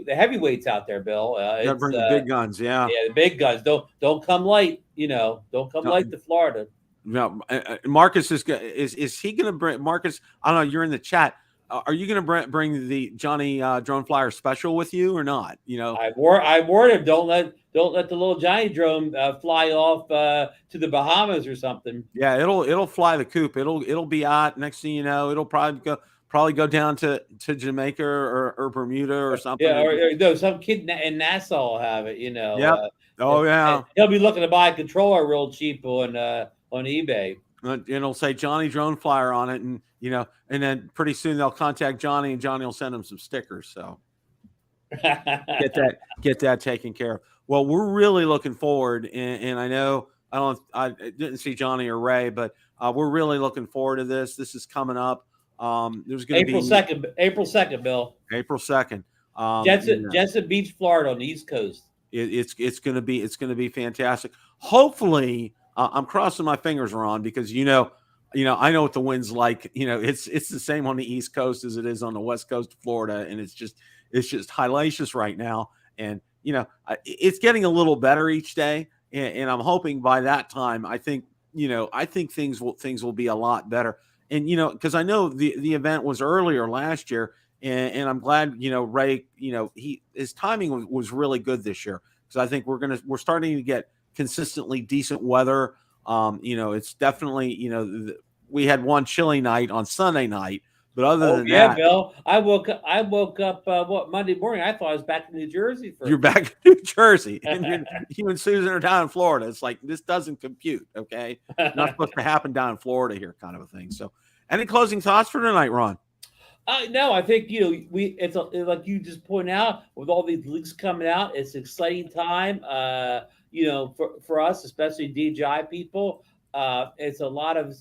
Speaker 2: heavyweights out there, Bill.
Speaker 1: You got to bring the big guns, yeah.
Speaker 2: Yeah, the big guns. Don't come light. Don't come light to Florida.
Speaker 1: No, Marcus is he going to bring Marcus? I don't know. You're in the chat. are you going to bring the Johnny Drone Flyer Special with you or not? You know,
Speaker 2: I warned him, don't let the little Johnny drone fly off to the Bahamas or something.
Speaker 1: yeah, it'll fly the coop. It'll be out. Next thing you know, it'll probably go down to Jamaica or Bermuda or something.
Speaker 2: Yeah, or no, some kid in Nassau will have it.
Speaker 1: Yep. Oh yeah.
Speaker 2: And he'll be looking to buy a controller real cheap on eBay.
Speaker 1: And it'll say Johnny Drone Flyer on it, and and then pretty soon they'll contact Johnny, and Johnny will send them some stickers. So get that taken care of. Well, we're really looking forward, and I know I didn't see Johnny or Ray, but we're really looking forward to this. This is coming up. There's going to be
Speaker 2: April 2nd, Bill.
Speaker 1: April 2nd.
Speaker 2: Jensen Beach, Florida, on the East Coast.
Speaker 1: It's going to be fantastic. Hopefully, I'm crossing my fingers, Ron, because I know what the wind's like. It's the same on the East Coast as it is on the West Coast of Florida, and it's just hellacious right now. And it's getting a little better each day, and I'm hoping by that time, I think things will be a lot better. And because I know the event was earlier last year, and I'm glad Ray, his timing was really good this year, because I think we're starting to get consistently decent weather. It's definitely we had one chilly night on Sunday night, but other than that,
Speaker 2: Bill, I woke up Monday morning. I thought I was back in New Jersey.
Speaker 1: You're back in New Jersey, and you and Susan are down in Florida. It's like, this doesn't compute. Okay, not supposed to happen down in Florida here, kind of a thing. So, any closing thoughts for tonight, Ron?
Speaker 2: No, I think it's like you just point out, with all these leaks coming out, it's an exciting time. For us, especially DJI people, it's a lot of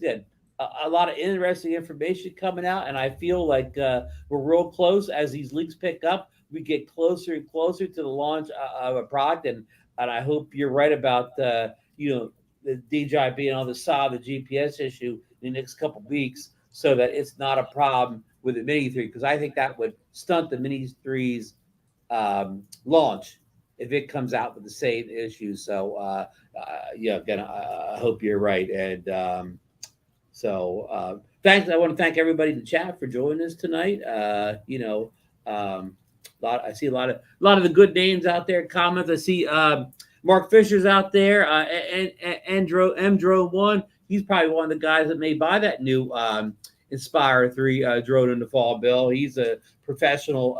Speaker 2: interesting information coming out, and I feel like we're real close. As these leaks pick up, we get closer and closer to the launch of a product, and I hope you're right about the DJI being on the side of the GPS issue in the next couple of weeks, so that it's not a problem with the Mini 3, because I think that would stunt the Mini 3's launch if it comes out with the same issues. So again, I hope you're right. And thanks. I want to thank everybody in the chat for joining us tonight. I see a lot of the good names out there. Comments. I see Mark Fisher's out there. And M-Drone1. He's probably one of the guys that may buy that new Inspire 3 drone in the fall, Bill. He's a professional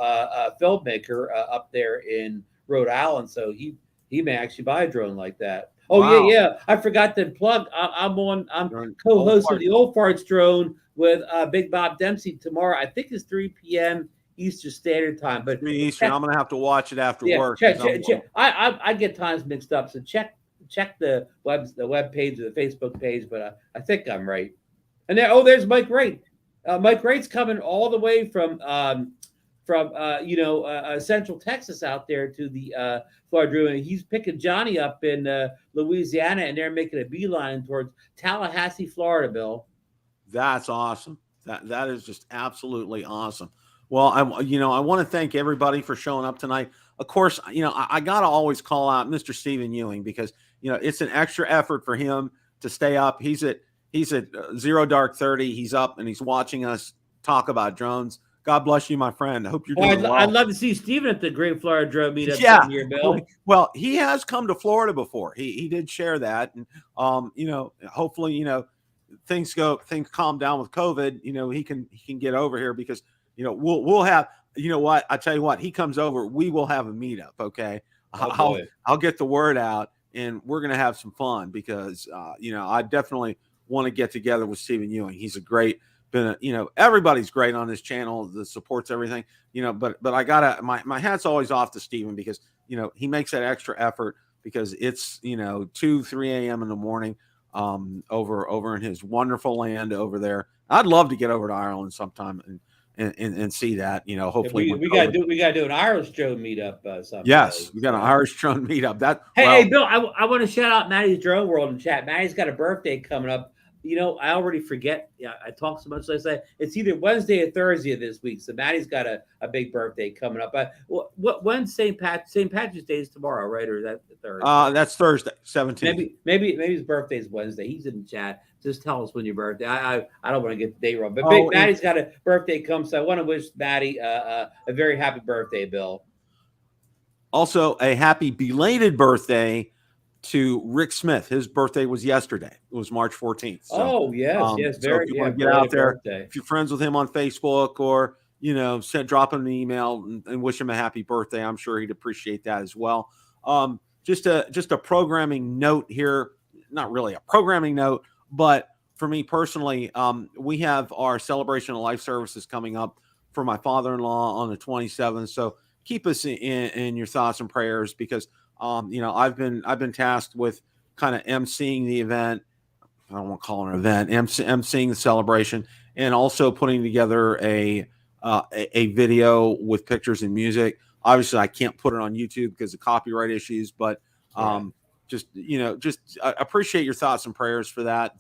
Speaker 2: filmmaker up there in Rhode Island, so he may actually buy a drone like that. Oh, wow. yeah. I forgot to plug. I'm co-host of the Old Farts Drone with Big Bob Dempsey tomorrow. I think it's 3 p.m. Eastern Standard Time. But
Speaker 1: Eastern, I'm gonna have to watch it after work.
Speaker 2: Check. I get times mixed up, so check the web page or the Facebook page. But I think I'm right. And there's Mike Wright. Mike Wright's coming all the way from Central Texas out there to the Florida Drone. He's picking Johnny up in Louisiana, and they're making a beeline towards Tallahassee, Florida, Bill.
Speaker 1: That's awesome. That is just absolutely awesome. Well, I want to thank everybody for showing up tonight. Of course, I got to always call out Mr. Stephen Ewing, because it's an extra effort for him to stay up. He's at 0 dark 30. He's up and he's watching us talk about drones. God bless you, my friend. I hope you're doing well.
Speaker 2: I'd love to see Stephen at the Great Florida Drone meetup. Yeah, year, Bill.
Speaker 1: Well, he has come to Florida before. He did share that, and hopefully things calm down with COVID. He can get over here, because we'll have what I tell you what, he comes over, we will have a meetup. Okay, I'll get the word out, and we're gonna have some fun, because I definitely want to get together with Stephen Ewing. He's a great. Everybody's great on this channel that supports everything, but I gotta, my hat's always off to Stephen, because, he makes that extra effort, because it's, 2-3 a.m. in the morning, over in his wonderful land over there. I'd love to get over to Ireland sometime and see that, hopefully
Speaker 2: we got to do an Irish drone meetup sometime.
Speaker 1: Yes, we got an Irish drone meetup.
Speaker 2: Hey, Bill, I want to shout out Maddie's Drone World in chat. Maddie's got a birthday coming up. I already forget. Yeah, I talk so much. I say it's either Wednesday or Thursday of this week. So Maddie's got a big birthday coming up. When's St. Patrick's Day is tomorrow, right? Or is that Thursday?
Speaker 1: That's Thursday, 17th.
Speaker 2: Maybe his birthday is Wednesday. He's in the chat. Just tell us when your birthday. I don't want to get the date wrong, but Maddie's got a birthday come, so I want to wish Maddie a very happy birthday, Bill.
Speaker 1: Also, a happy belated birthday to Rick Smith. His birthday was yesterday. It was March 14th.
Speaker 2: So, yes,
Speaker 1: so if you want to get out there, if you're friends with him on Facebook, or drop him an email and wish him a happy birthday, I'm sure he'd appreciate that as well. Just a programming note here, not really a programming note, but for me personally, we have our celebration of life services coming up for my father-in-law on the 27th. So keep us in your thoughts and prayers, because I've been tasked with kind of emceeing the event. I don't want to call it an event, emceeing the celebration, and also putting together a video with pictures and music. Obviously, I can't put it on YouTube because of copyright issues, but just appreciate your thoughts and prayers for that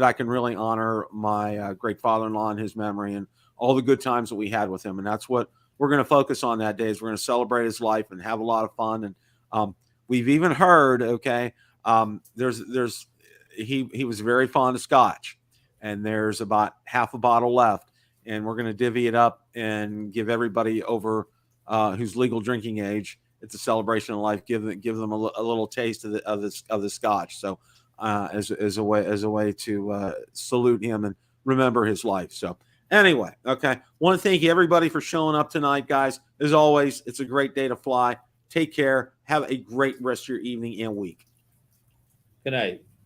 Speaker 1: I can really honor my great father-in-law and his memory and all the good times that we had with him. And that's what we're going to focus on that day, is we're going to celebrate his life and have a lot of fun. And we've even heard, he was very fond of scotch, and there's about half a bottle left, and we're going to divvy it up and give everybody over who's legal drinking age. It's a celebration of life. Give them a little taste of the scotch. So as a way to salute him and remember his life. So anyway, want to thank everybody for showing up tonight, guys. As always, it's a great day to fly. Take care. Have a great rest of your evening and week.
Speaker 2: Good night.